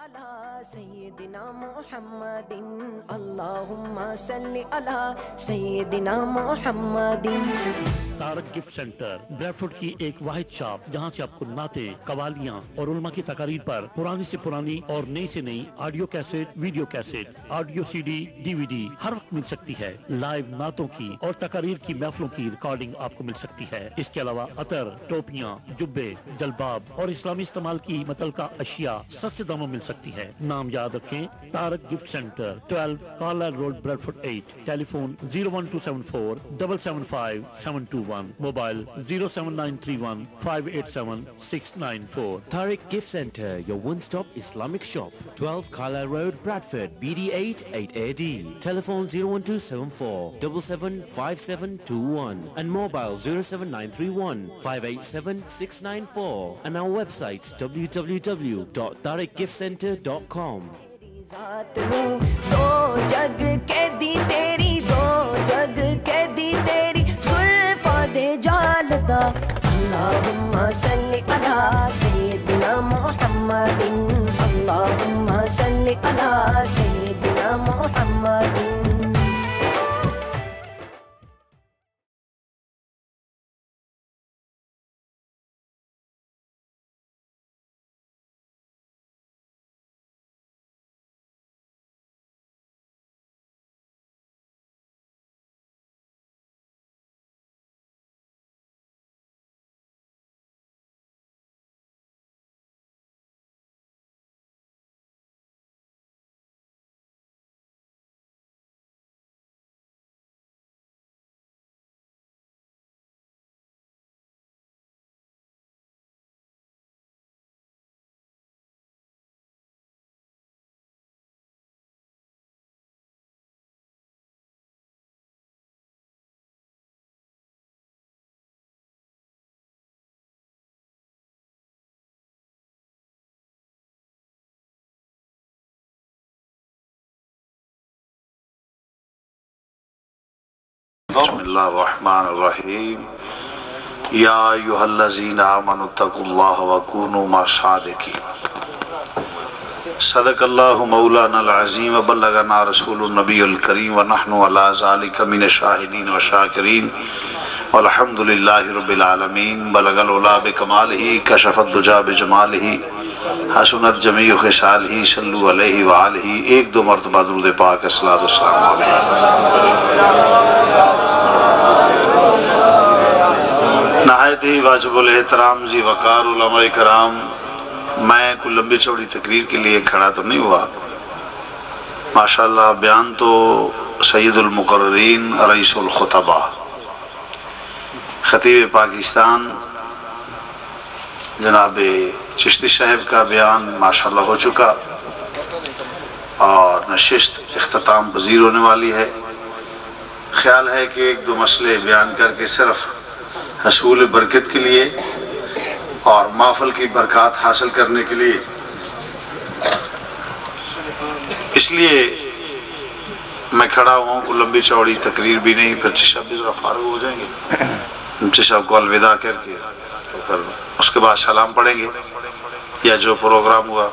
علی سیدنا محمد اللہم صلی علی سیدنا محمد۔ تارک گفٹ سینٹر بریڈ فوڈ کی ایک واحد شاپ جہاں سے آپ کو نعتیں، قوالیاں اور علماء کی تقاریر پر پرانی سے پرانی اور نئی سے نئی audio cassette, video cassette, audio C D, D V D ہر وقت مل سکتی ہے۔ لائیو نعتوں کی اور تقاریر کی محفلوں کی ریکارڈنگ آپ کو مل سکتی ہے۔ اس کے علاوہ عطر، ٹوپیاں، جبے، جلباب اور اسلامی استعمال کی متعلقہ اشیاء سستے داموں مل سکتی ہے۔ نام یاد رکھیں، Tarik gift centre, 12 Carlisle road, Bradford 8۔ Telephone 01274 775 721، mobile 07931 587 694۔ Tariq Gift Center, your one-stop Islamic shop, 12 Carlisle Road, Bradford, BD8 8AD. Telephone 01274 775721 and mobile 07931 587 694 and our website www.tariqgiftcenter.com. ذات ہوں دو جگ کے دی تیری، دو جگ کے دی تیری زلفاں دے جالدا۔ اللہم صلی علی سیدنا محمد اللہم صلی علی سیدنا محمد۔ بسم اللہ الرحمن الرحیم۔ یا ایہا الذین آمنوا اتقوا اللہ وکونوا مع الصادقین۔ صدق اللہ مولانا العظیم وبلغنا رسول النبی الکریم ونحن علی ذلک من الشاہدین والشاکرین والحمد للہ رب العالمین۔ بلغ العلا بکمالہ، کشف الدجا بجمالہ، حسنت جمیع خصالہ، صلو علیہ وآلہ۔ ایک دو مرتبہ درود پاک الصلاۃ والسلام علیہ۔ نہایت ہی واجب الاحترام ذی وقار علماء کرام، میں کوئی لمبی چوڑی تقریر کے لیے کھڑا تو نہیں ہوا۔ ماشاءاللہ بیان تو سید المقررین رئیس الخطبہ خطیب پاکستان جناب چشتی صاحب کا بیان ماشاءاللہ ہو چکا اور نشست اختتام پذیر ہونے والی ہے۔ خیال ہے کہ ایک دو مسئلے بیان کر کے صرف حصول برکت کے لیے اور محفل کی برکات حاصل کرنے کے لیے، اس لیے میں کھڑا ہوں۔ کوئی لمبی چوڑی تقریر بھی نہیں، پھر چشتی صاحب بھی ذرا فارغ ہو جائیں گے، چشتی صاحب کو الوداع کر کے تو پھر اس کے بعد سلام پڑھیں گے یا جو پروگرام ہوا۔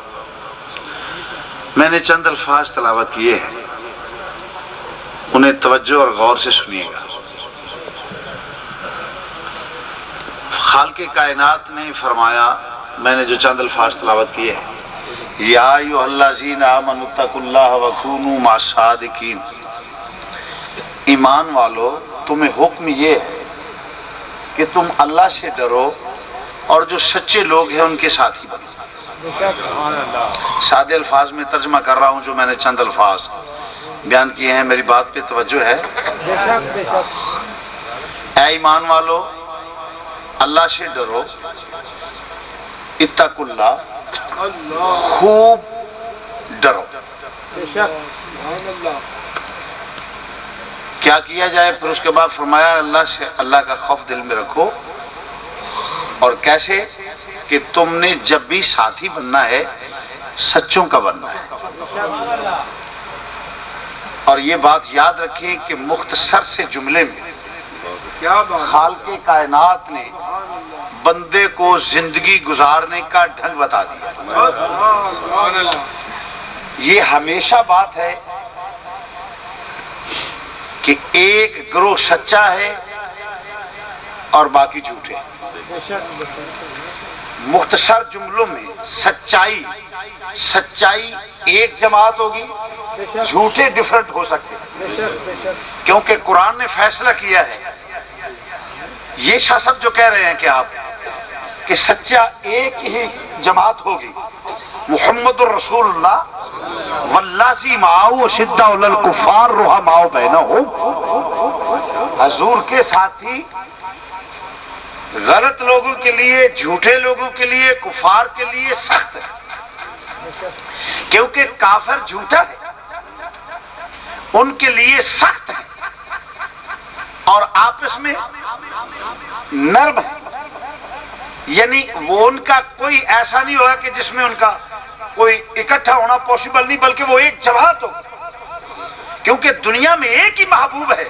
میں نے چند الفاظ تلاوت کیے ہیں، انہیں توجہ اور غور سے سنیے گا۔ خالق کائنات نے فرمایا، میں نے جو چند الفاظ تلاوت کیے ہیں، یا ایھا الذین آمنوا اتقوا اللہ وکونوا مع الصادقین۔ ایمان والو، تمہیں حکم یہ ہے کہ تم اللہ سے ڈرو اور جو سچے لوگ ہیں ان کے ساتھی بنو۔ سادے الفاظ میں ترجمہ کر رہا ہوں جو میں نے چند الفاظ بیان کیے ہیں، میری بات پہ توجہ ہے؟ اے ایمان والو، اللہ سے ڈرو، اتقوا اللہ، خوب ڈرو۔ کیا کیا جائے؟ پھر اس کے بعد فرمایا اللہ کا خوف دل میں رکھو۔ اور کیسے؟ کہ تم نے جب بھی ساتھی بننا ہے سچوں کا بننا ہے۔ اور یہ بات یاد رکھیں کہ مختصر سے جملے میں خالق کائنات نے بندے کو زندگی گزارنے کا ڈھنگ بتا دیا. یہ ہمیشہ بات ہے کہ ایک گروہ سچا ہے اور باقی جھوٹے. مختصر جملوں میں سچائی ایک جماعت ہوگی، جھوٹے ڈیفرنٹ ہو سکتے ہیں، کیونکہ قرآن نے فیصلہ کیا ہے. یہ شاہ صاحب جو کہہ رہے ہیں کہ آپ کہ سچا ایک ہی جماعت ہوگی، محمد الرسول اللہ واللازی معاو شدہ الکفار رحماء بینہم، حضور کے ساتھی غلط لوگوں کے لیے، جھوٹے لوگوں کے لیے، کفار کے لیے سخت ہے، کیونکہ کافر جھوٹا ہے، ان کے لیے سخت ہے اور آپس میں نرم ہے. یعنی وہ ان کا کوئی ایسا نہیں ہوگا کہ جس میں ان کا کوئی اکٹھا ہونا پاسبل نہیں، بلکہ وہ ایک جماعت ہوگی، کیونکہ دنیا میں ایک ہی محبوب ہے.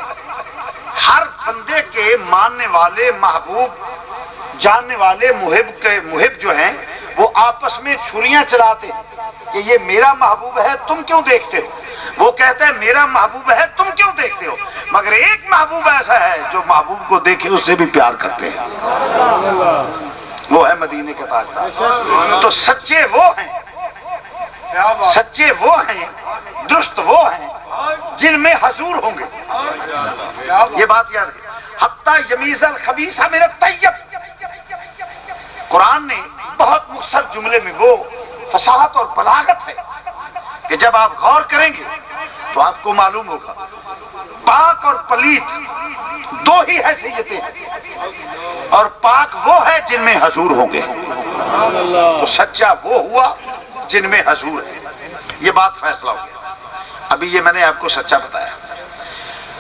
ہر بندے کے ماننے والے، محبوب جاننے والے، محب جو ہیں وہ آپس میں چھریاں چلاتے ہیں کہ یہ میرا محبوب ہے تم کیوں دیکھتے ہو، وہ کہتا ہے میرا محبوب ہے تم کیوں دیکھتے ہو. مگر ایک محبوب ایسا ہے جو محبوب کو دیکھے اس سے بھی پیار کرتے ہیں، وہ ہے مدینے کا تاجدار. تو سچے وہ ہیں، درست وہ ہیں جن میں حضور ہوں گے. یہ بات یاد رکھیں. حتی یمیز الخبیث من الطیب، قرآن نے بہت مختصر جملے میں وہ فصاحت اور بلاغت ہے کہ جب آپ غور کریں گے تو آپ کو معلوم ہوگا پاک اور پلیت دو ہی حیثیتیں ہیں، اور پاک وہ ہے جن میں حضور ہوں گے. تو سچا وہ ہوا جن میں حضور ہے. یہ بات فیصلہ ہو گیا. ابھی یہ میں نے آپ کو سچا بتایا.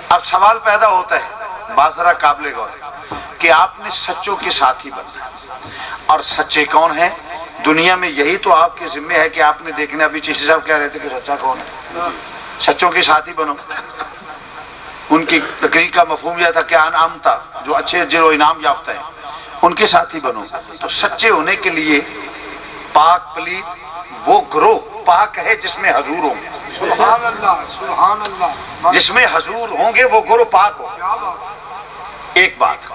اب سوال پیدا ہوتا ہے، بات ذرا قابل غور ہے، کہ آپ نے سچوں کے ساتھی بننا. اور سچے کون ہیں دنیا میں؟ یہی تو آپ کے ذمہ ہے کہ آپ نے دیکھنا. ابھی چشتی صاحب کہہ رہے تھے کہ سچا کون ہے. سچوں کے ساتھی بنو. ان کی تقریر کا مفہوم یہ تھا کہ انعام تھا، جو اچھے جو انعام یافتہ ہیں ان کے ساتھی بنو. تو سچے ہونے کے لیے پاک پلیت وہ گروہ پاک ہے جس میں حضور ہوں گے. سبحان اللہ، سبحان اللہ. جس میں حضور ہوں گے وہ گروہ پاک ہو. ایک بات.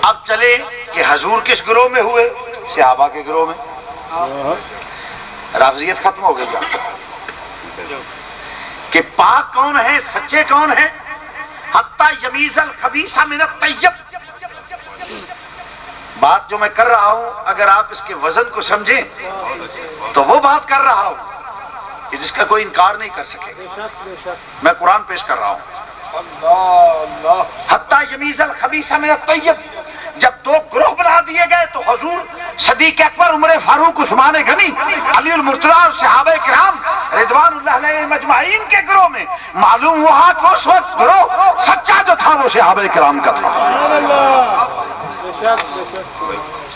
اب چلے کہ حضور کس گروہ میں ہوئے؟ صحابہ کے گروہ میں. رافضیت ختم ہو گئی کہ پاک کون ہے، سچے کون ہیں. حتی یمیز الخبیث من الطیب. بات جو میں کر رہا ہوں اگر آپ اس کے وزن کو سمجھیں تو وہ بات کر رہا ہوں کہ جس کا کوئی انکار نہیں کر سکے. میں قرآن پیش کر رہا ہوں. حتی یمیز الخبیث من الطیب. جب دو گروہ بنا دیے گئے تو حضور، صدیق اکبر، عمر فاروق، عثمان غنی، علی المرتضیٰ اور صحابہ کرام رضوان اللہ علیہ مجمعین کے گروہ میں معلوم ہوا کہ اس وقت گروہ سچا جو تھا وہ صحابہ کرام کا تھا.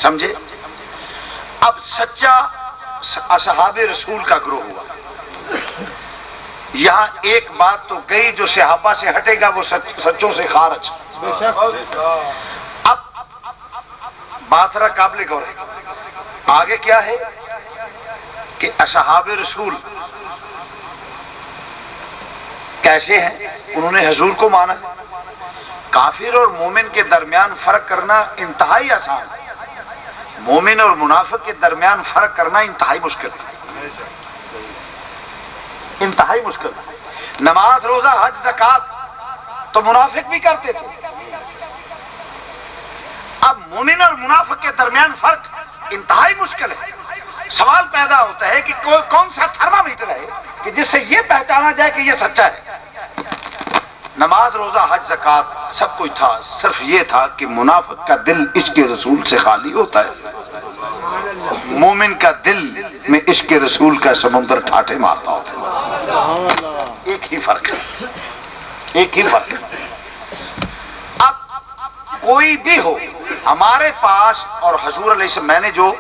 سمجھے؟ اب سچا اصحاب رسول کا گروہ ہوا. یہاں ایک بات تو گئی، جو صحابہ سے ہٹے گا وہ سچوں سے خارج. اب بات ذرا قابل غور ہے. آگے کیا ہے کہ اصحاب رسول کیسے ہیں؟ انہوں نے حضور کو مانا. کافر اور مومن کے درمیان فرق کرنا انتہائی آسان ہے. مومن اور منافق کے درمیان فرق کرنا انتہائی مشکل ہے. انتہائی مشکل. نماز، روزہ، حج، زکوٰۃ تو منافق بھی کرتے تھے. اب مومن اور منافق کے درمیان فرق انتہائی مشکل ہے. سوال پیدا ہوتا ہے کہ کون سا تھرمامیٹر ہے کہ جس سے یہ پہچانا جائے کہ یہ سچا ہے. نماز، روزہ، حج، زکوٰۃ سب کچھ تھا، صرف یہ تھا کہ منافق کا دل عشق رسول سے خالی ہوتا ہے، مومن کا دل میں عشق رسول کا سمندر ٹھاٹھے مارتا ہوتا ہے. ایک ہی فرق ہے، ایک ہی فرق ہے. اب کوئی بھی ہو ہمارے پاس، اور حضور علیہ السلام، میں نے جو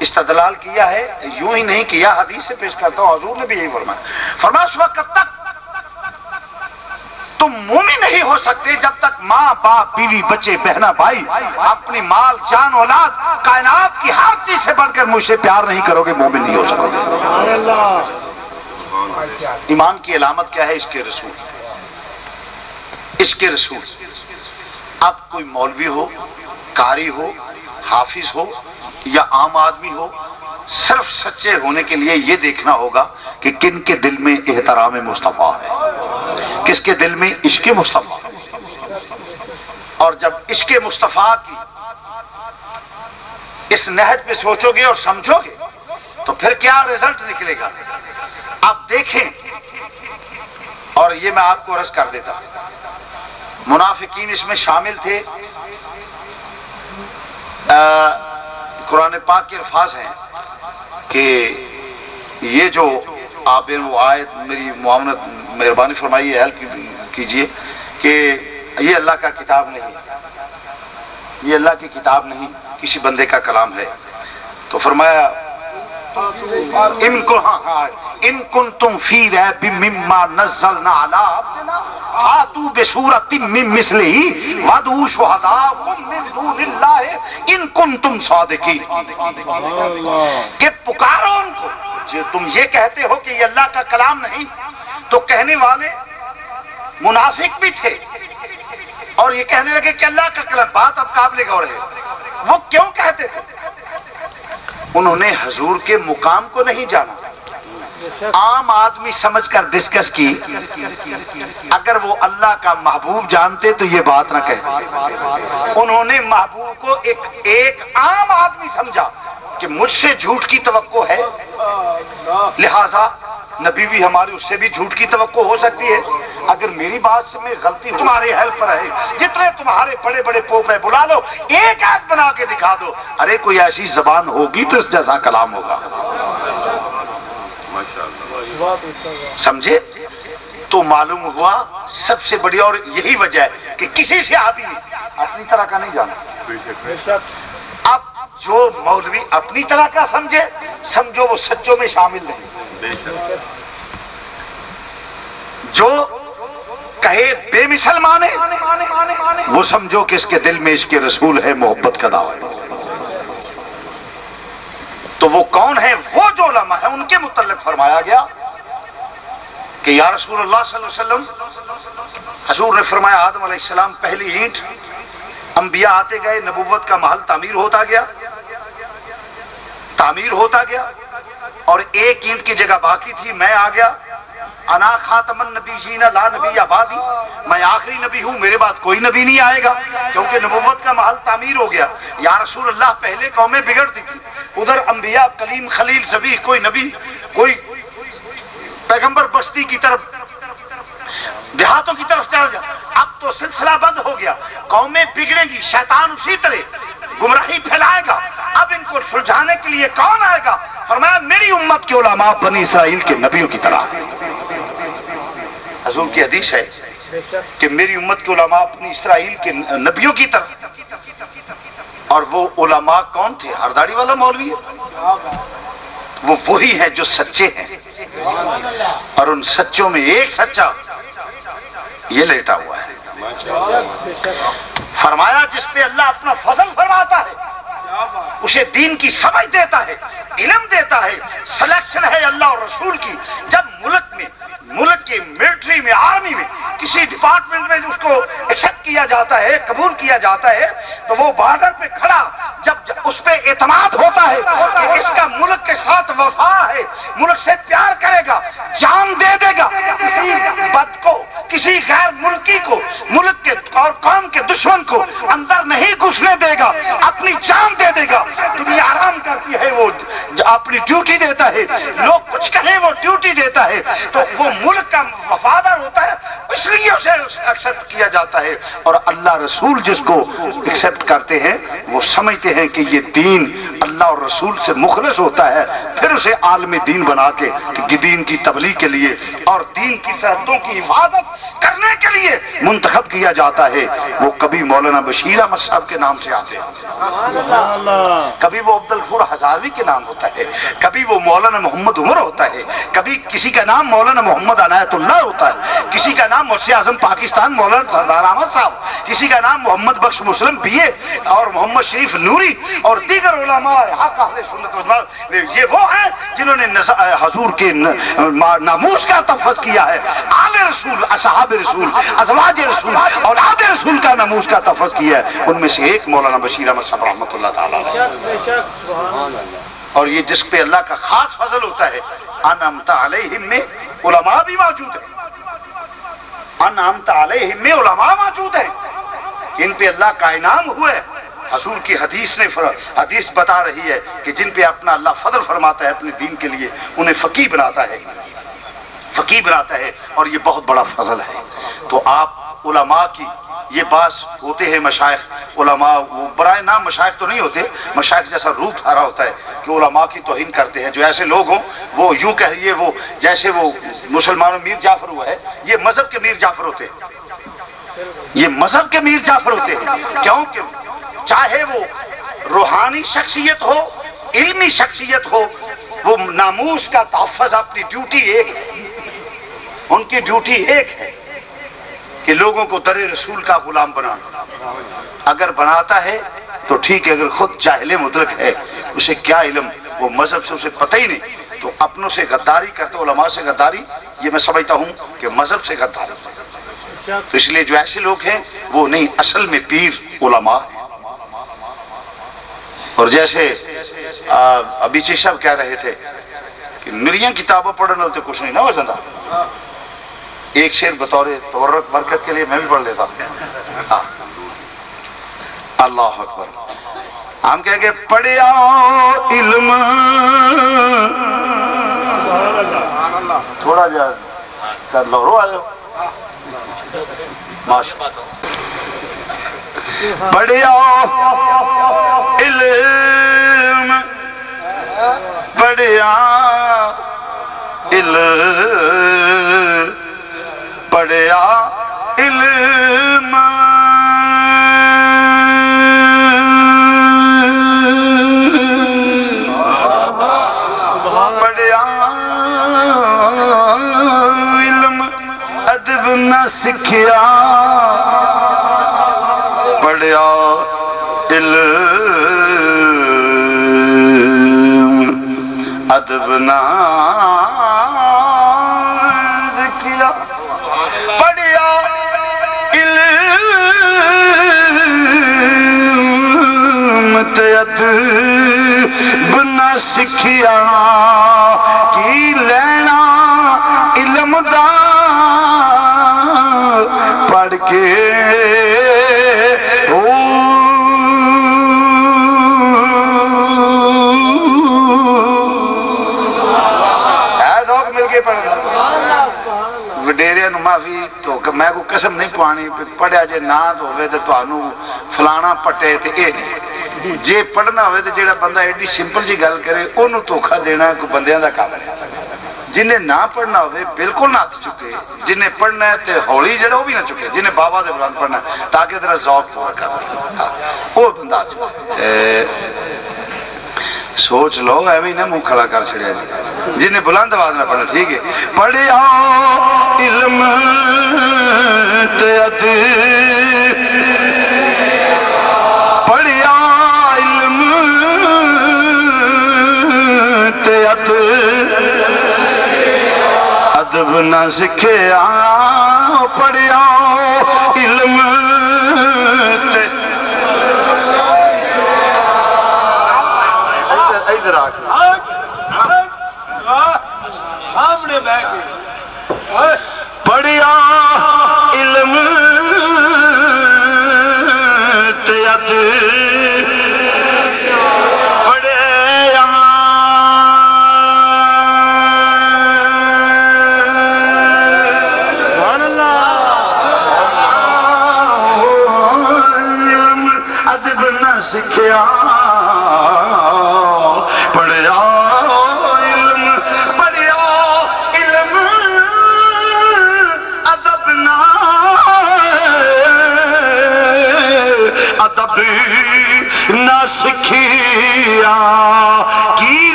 استدلال کیا ہے یوں ہی نہیں کیا، حدیث سے پیش کرتا ہوں. حضور نے بھی یہی فرمایا. فرمایا اس وقت تک تم مومن نہیں ہو سکتے جب تک ماں باپ بیوی بچے بہنا بھائی اپنی مال جان اولاد کائنات کی ہر چیز سے بڑھ کر مجھ سے پیار نہیں کرو گے مومن نہیں ہو سکو گے۔ ایمان کی علامت کیا ہے؟ عشق رسول، عشق رسول۔ اب کوئی مولوی ہو، قاری ہو، حافظ ہو یا عام آدمی ہو، صرف سچے ہونے کے لیے یہ دیکھنا ہوگا کہ کن کے دل میں احترام مصطفیٰ ہے، کس کے دل میں عشق مصطفیٰ۔ اور جب عشق مصطفیٰ کی اس نہج پہ سوچو گے اور سمجھو گے تو پھر کیا رزلٹ نکلے گا آپ دیکھیں۔ اور یہ میں آپ کو عرض کر دیتا، منافقین اس میں شامل تھے۔ قرآن پاک کے الفاظ ہیں کہ یہ جو آپ وہ آیت میری معاونت مہربانی فرمائیے ہیلپ کیجئے کہ یہ اللہ کا کتاب نہیں، یہ اللہ کی کتاب نہیں، کسی بندے کا کلام ہے۔ تو فرمایا ان کنتم فی ریب مما نزلنا علی عبدنا فاتوا بسورۃ من مثلہ وادعوا شہداءکم من دون اللہ ان کنتم صادقین، کہ پکارو ان کو۔ جو تم یہ کہتے ہو کہ یہ اللہ کا کلام نہیں، تو کہنے والے منافق بھی تھے اور یہ کہنے لگے کہ اللہ کا کلام۔ بات اب قابل غور ہے، وہ کیوں کہتے تھے؟ انہوں نے حضور کے مقام کو نہیں جانا، عام آدمی سمجھ کر ڈسکس کی۔ اگر وہ اللہ کا محبوب جانتے تو یہ بات نہ کہتے۔ انہوں نے محبوب کو ایک عام آدمی سمجھا کہ مجھ سے جھوٹ کی توقع ہے، لہٰذا نبی بھی ہمارے اس سے بھی جھوٹ کی توقع ہو سکتی ہے۔ اگر میری بات سے میں غلطی ہو تمہارے ہیلپ پر ہے، جتنے تمہارے بڑے بڑے پوپ ہیں بلا لو، ایک آیت بنا کے دکھا دو۔ ارے کوئی ایسی زبان ہوگی تو اس جیسا کلام ہوگا، سمجھے؟ تو معلوم ہوا سب سے بڑی، اور یہی وجہ ہے کہ کسی صحابی نے اپنی طرح کا نہیں جانا۔ اب جو مولوی اپنی طرح کا سمجھو وہ سچوں میں شامل نہیں، جو کہے بے مثل مانے وہ سمجھو کہ اس کے دل میں عشق رسول ہے، محبت کا دعویٰ ہے۔ تو وہ کون ہے؟ وہ جو علماء ہیں ان کے متعلق فرمایا گیا کہ یا رسول اللہ صلی اللہ علیہ وسلم، حضور نے فرمایا آدم علیہ السلام پہلی اینٹ، انبیاء آتے گئے، نبوت کا محل تعمیر ہوتا گیا اور ایک اینٹ کی جگہ باقی تھی، میں آ گیا۔ انا خاتم النبیین لا نبی بعدی، میں آخری نبی ہوں، میرے بعد کوئی نبی نہیں آئے گا، کیونکہ نبوت کا محل تعمیر ہو گیا۔ یا رسول اللہ پہلے قومیں بگڑتی تھی، ادھر انبیاء کلیم خلیل ذبیح، کوئی نبی کوئی پیغمبر بستی کی طرف دیہاتوں کی طرف چل جا۔ اب تو سلسلہ بند ہو گیا، قومیں بگڑیں گی، شیطان اسی طرح گمراہی پھیلائے گا۔ اب ان کو سلجھانے کے لیے کون آئے گا؟ فرمایا میری امت کے علماء بنی اسرائیل کے نبیوں کی طرح۔ حضور کی حدیث ہے کہ میری امت کے علماء بنی اسرائیل کے نبیوں کی طرح۔ اور وہ علماء کون تھے؟ ہر داڑھی والا مولوی ہے، وہ وہی ہیں جو سچے ہیں، اور ان سچوں میں ایک سچا یہ لیٹا ہوا ہے۔ فرمایا جس پہ اللہ اپنا فضل فرماتا ہے اسے دین کی سمجھ دیتا ہے، علم دیتا ہے، سلیکشن ہے اللہ اور رسول کی۔ جب ملک کے ملٹری میں، آرمی میں، کسی ڈپارٹمنٹ میں اس کو ایکسپٹ کیا جاتا ہے، قبول کیا جاتا ہے، تو وہ بارڈر پہ کھڑا جب اس پہ اعتماد ہوتا ہے کہ اس کا ملک کے ساتھ وفا ہے، ملک سے پیار کرے گا، جان دے دے گا، کسی بد کو، کسی غیر ملکی کو، ملک کے اور قوم کے دشمن کو اندر نہیں گھسنے دے گا، اپنی جان دے دے گا۔ دنیا آرام کرتی ہے، وہ اپنی ڈیوٹی دیتا ہے، لوگ کچھ کہیں وہ ڈیوٹی دیتا ہے، تو وہ ملک کا وفادار ہوتا ہے، اس لیے اسے ایکسپٹ کیا جاتا ہے۔ اور اللہ رسول جس کو ایکسپٹ کرتے ہیں وہ سمجھتے ہیں کہ یہ دین اللہ اور رسول سے مخلص ہوتا ہے، پھر اسے عالم دین بنا کے دین کی تبلیغ کے لیے اور دین کی سرحدوں کی حفاظت کرنے کے لیے منتخب کیا جاتا ہے، وہ کبھی مولانا بشیر احمد صاحب کے نام سے آتے ہیں، کبھی وہ عبدالغفور ہزاروی کے نام ہوتا ہے، کبھی وہ مولانا محمد عمر ہوتا ہے، کبھی کسی کا نام مولانا محمد عنایت اللہ ہوتا ہے، کسی کا نام مرشد اعظم پاکستان مولانا سردار احمد صاحب، کسی کا نام محمد بخش مسلم بی اے اور محمد شریف نوری اور دیگر علماء حق اہل سنت والجماعت، یہ وہ ہیں جنہوں نے حضور کے ناموس کا تحفظ کیا ہے، آل رسول، اصحاب رسول، ازواج رسول، اولاد رسول کا ناموس کا تحفظ کیا ہے، ان میں سے ایک مولانا بشیر احمد صاحب رحمۃ اللہ تعالیٰ علیہ۔ اور یہ جس پہ اللہ کا خاص فضل ہوتا ہے، انعمت علیہم میں علماء بھی موجود ہیں، انعمت علیہم میں علماء موجود ہیں، ان پہ اللہ کا انعام ہوا ہے۔ حضور کی حدیث بتا رہی ہے کہ جن پہ اپنا اللہ فضل فرماتا ہے اپنے دین کے لیے، انہیں فقیہ بناتا ہے، فقیہ بناتا ہے، اور یہ بہت بڑا فضل ہے۔ تو آپ علماء کی یہ باس ہوتے ہیں، مشائخ علماء وہ برائے نام مشائخ تو نہیں ہوتے، مشائخ جیسا روپ دھارا ہوتا ہے کہ علماء کی توہین کرتے ہیں، جو ایسے لوگ ہوں وہ یوں کہیے وہ جیسے وہ مسلمانوں میر جعفر ہوا ہے، یہ مذہب کے میر جعفر ہوتے ہیں، یہ مذہب کے میر جعفر ہوتے ہیں، کیونکہ چاہے وہ روحانی شخصیت ہو، علمی شخصیت ہو، وہ ناموس کا تحفظ اپنی ڈیوٹی ایک ہے، ان کی ڈیوٹی ایک ہے کہ لوگوں کو در رسول کا غلام بنانا۔ اگر بناتا ہے تو ٹھیک ہے، اگر خود جاہل مدرک ہے، اسے کیا علم، وہ مذہب سے اسے پتہ ہی نہیں، تو اپنوں سے غداری کرتے، علماء سے غداری، یہ میں سمجھتا ہوں کہ مذہب سے غداری۔ تو اس لیے جو ایسے لوگ ہیں وہ نہیں، اصل میں پیر علماء ہیں۔ اور جیسے ابھی چیز صاحب کہہ رہے تھے کہ میریاں کتابیں پڑھنے ہوتے کچھ نہیں نہ ہو جاتا، ایک شعر بطور تبرک برکت کے لیے میں بھی پڑھ لیتا ہوں۔ اللہ اکبر، ہم کہیں گے پڑھیا علم، تھوڑا جا کر لو، رو آئے ہو ماشاء، پڑھیا علم، پڑھیا علم، پڑھیا علم، پڑھیا علم، ادب نہ سکھیا، پڑھیا علم، ادب نہ سکھیا، پڑھیا علم تے ادب نہ سکھیا، کی لینا علم دا پڑھ کے وڈیرے نو معافی تو میں کو قسم نہیں پوانی، پڑھیا جے نہ تو ہوئے تو تانوں فلانا پٹے تے اے نہیں، جے پڑھنا ہوئے تو جیڑا بندہ ایڈی سمپل جی گل کرے انہوں دھوکا دینا کوئی بندیاں دا کام ہے۔ جنہیں نہ پڑھنا ہوئے بالکل نہ ہاتھ چکے، جنہیں پڑھنا ہے تے ہولی جڑا وہ بھی نہ چکے، جنہیں بابا دے بلند پڑھنا ہے تاکہ تیرا ذوق پورا کر وہ بندہ چکے۔ سوچ لو ایویں نہ منہ کھڑا کر چھڑیا جی، جنہیں بلند آواز نہ پڑھنا، ٹھیک ہے۔ پڑھیا علم تے ادب، پڑھیا علم تے ادب نہ سکھیا، پڑھیا علم تے ادھر آ کے سامنے بیٹھ کے پڑھیا علم تے ادب، پڑھیا سبحان اللہ، علم ادب نہ سکھیا، پڑھیا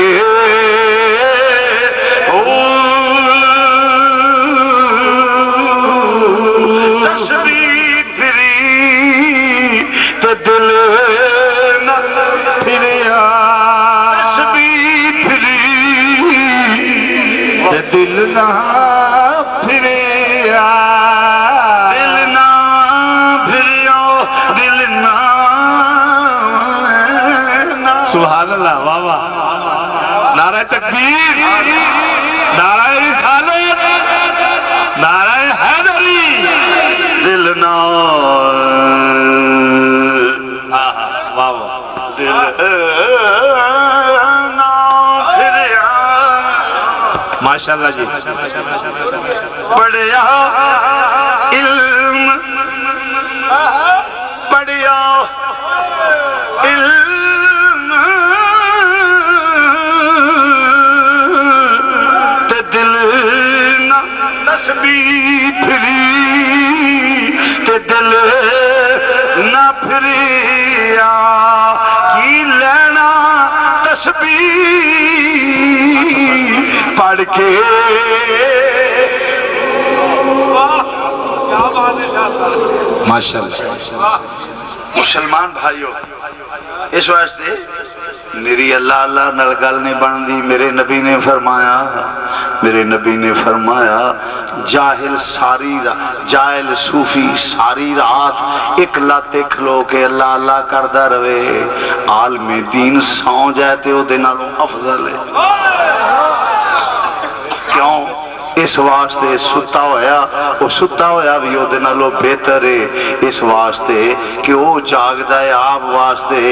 کے تسبیح پھری تو دل نہ پھریا تسبیح پھری تو دل نہ پھریا دل نہ پھریا دل نہ سبحان اللہ واہ واہ نعرہ تکبیر نعرہ رسالت نعرہ حیدری دل نہ واہ واہ دل نہ پھریا ماشاءاللہ جی پڑھیا علم پڑھیا علم تے دل نہ تسبیح پھری تے دل نہ پھریا کی لینا تسبیح پڑھ کے ماشاءاللہ مسلمان بھائیو اس واسطے میری اللہ اللہ نال گل نہیں بن دی میرے نبی نے فرمایا جاہل صوفی ساری رات ایک لاتے کھلو کے اللہ اللہ کردہ روے عالم دین سو جائے تے او دے نالوں افضل ہے کیوں اس واسطے ستا ہویا بھی او دے نالوں بہتر ہے اس واسطے کہ او جاگدہ ہے آپ واسطے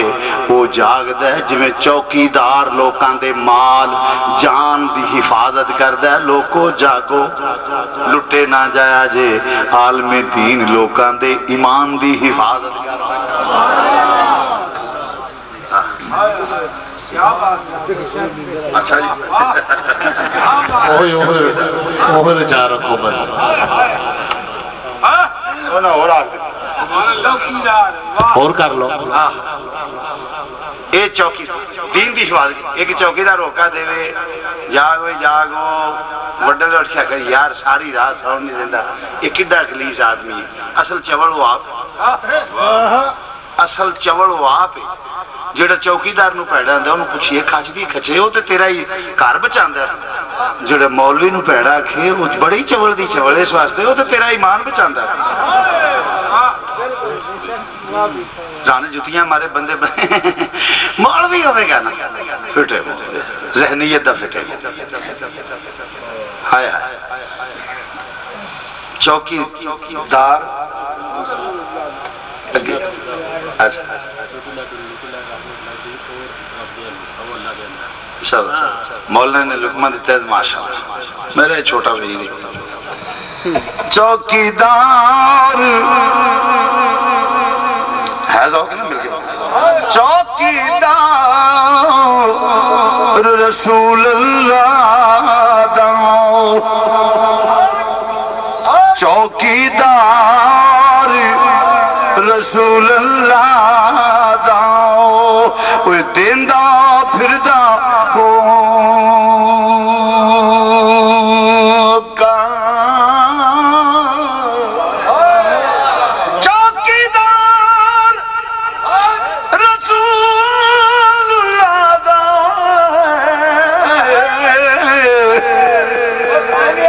او جاگدہ ہے جویں چوکیدار لوکاں دے مال جان دی حفاظت کردہ ہے لوکو جاگو لٹے نہ جایا جے عالم دین لوکاں دے ایمان دی حفاظت کردہ اچھا جی اوہ رجا رکھو بس اور کر لو اے چوکی دین دی حفاظت ایک چوکی دا روکا دے وے جاگو وڈل اٹھیا کہ یار ساری رات ساؤں نہیں دیندہ ایک کڈا خلیص آدمی ہے اصل چوڑ وہ آپ ہے جیڑا چوکیدار نو پیڑا اندھا انہوں پوچھئے کھاچ دی کھچے ہو تے تیرا ہی کار بچاندہ جیڑا مولوی نو پیڑا کھے وہ بڑی چوڑ دی چوڑے اس واسطے ہو تے تیرا ایمان بچاندہ رانے جتیاں ہمارے بندے مولوی ہوئے گا نا فٹے ذہنیت دا فٹے ہائے چوکیدار اگے چلو مولانا نے لکمہ دیتا ہے ماشاءاللہ میرے چھوٹا وزیر چوکیدار ہے ذوق نا مل گیا چوکیدار رسول اللہ داؤ چوکیدار رسول اللہ داؤ وہ دیندہ پھردہ ہو چوکیدار رسول اللہ داؤ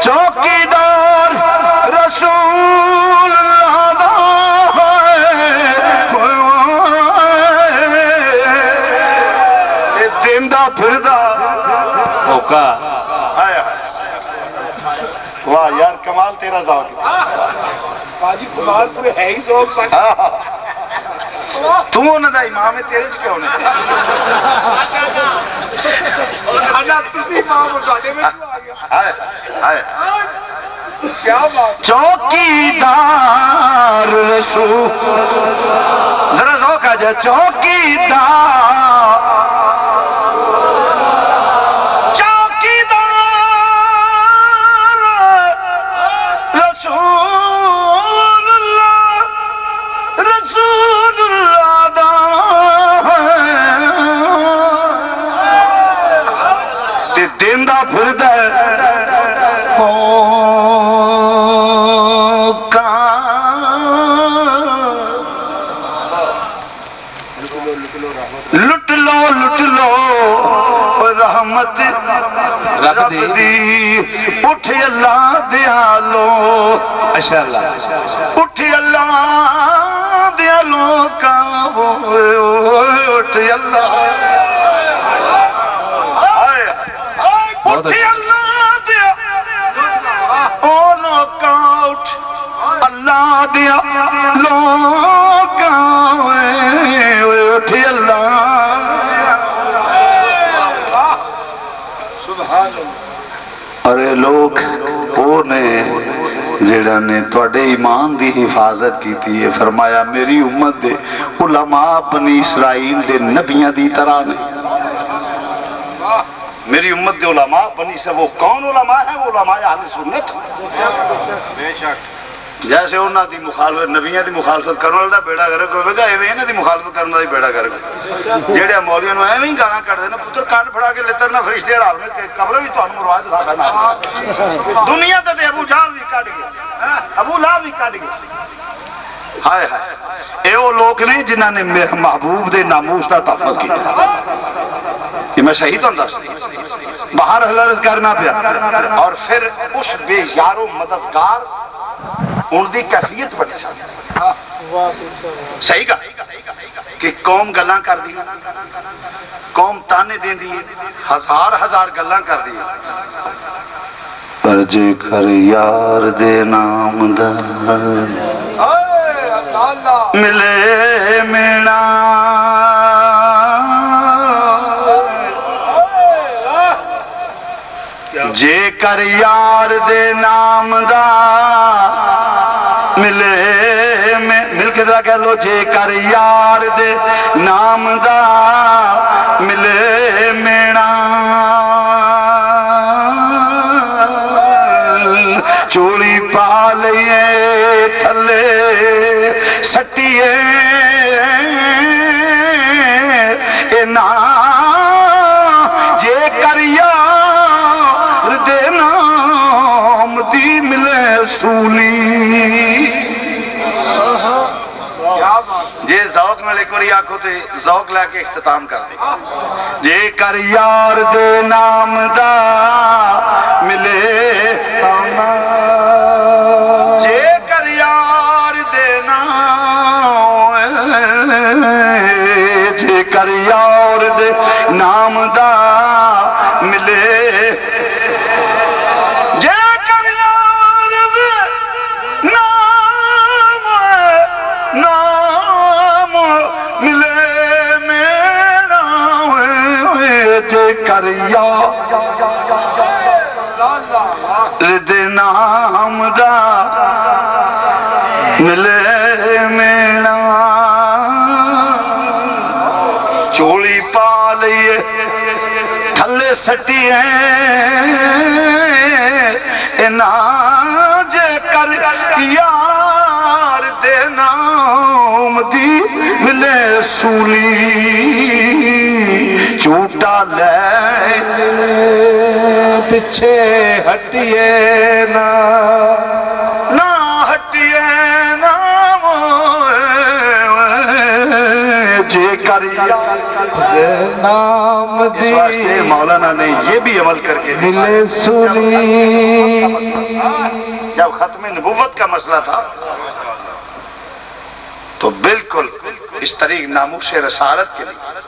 چوکیدار رسول اللہ داؤ دیندہ پھردہ ہوکا واہ یار کمال تیرا ذوق باجی کمال پورے ہے ہی ذوق تو انہوں دا امام ہے تیرے چکے ہونے سانا تسی امام ہو جانے میں کیوں آگیا چوکیدار رسول ذرا ذوق آ جائے چوکیدار دیندہ پھردا ہو لٹ لو رحمت رب دی اٹھ اللہ دیا لو اٹھ اللہ دیا لو اٹھ اللہ اٹھ اللہ دیا اٹھ اللہ دیا لوگ اٹھ اللہ ارے لوگ وہ نے جڑا نے توڑے ایمان دی حفاظت کی تھی ہے فرمایا میری امت دے علماء بنی اسرائیل دے نبیاں دی طرح نے میری امت دے علماء بنی سے وہ کون علماء ہیں وہ علماء اہل سنت بے شک جیسے انہاں دی مخالفت نبیاں دی مخالفت کرنے والا بیڑا گرک ہوئے گا ایویں انہاں دی مخالفت کرنے والا بیڑا گرک جیڑے مولیاں نو ایویں گانا کر دینا پتر کان پھڑا کے لیتر نہ فرشتے رال میں قبر بھی تانوں مروا دے ساڈا نہ دنیا تے ابو جہل بھی کٹ گیا ابو لہب بھی کٹ گیا ہائے ہائے اے وہ لوگ نے جنہاں نے محبوب دے ناموس دا تحفظ کیتا یہ میں صحیح تو انداز باہر حلرز کرنا پیا اور پھر اس بے یارو مددگار ان دی کیفیت بڑی صحیح کہا کہ قوم گلاں کر دی قوم تانے دین دی ہزار گلاں کر دی پر جے کر یار دے نام دا ملے مینا جے کر یار دے نام دا ملے مل کے ذرا کہہ لو جے کر یار دے نام دا ملے مینا چوڑی پا لئیے تھلے سٹیے اے نا جے کر یار دے نام دی ملے سولی جے ذوق میں لے کر آنکھوں تے ذوق لے کے اختتام کر دے جے کر یار دے نام دا ملے جے کر یار دے نام جے کر یار دے نام دا ملے کر یار دے نام دا ملے مینا چوڑی پا لئیے تھلے سٹی اینا جے کر یار دے نام دی ملے سولی چوٹا لے پچھے ہٹیے نا ہٹیے نا جے کر نام دی مولانا نے یہ بھی عمل کر کے ملے سولی جب ختم نبوت کا مسئلہ تھا تو بالکل اس طریق ناموس رسالت کے لیے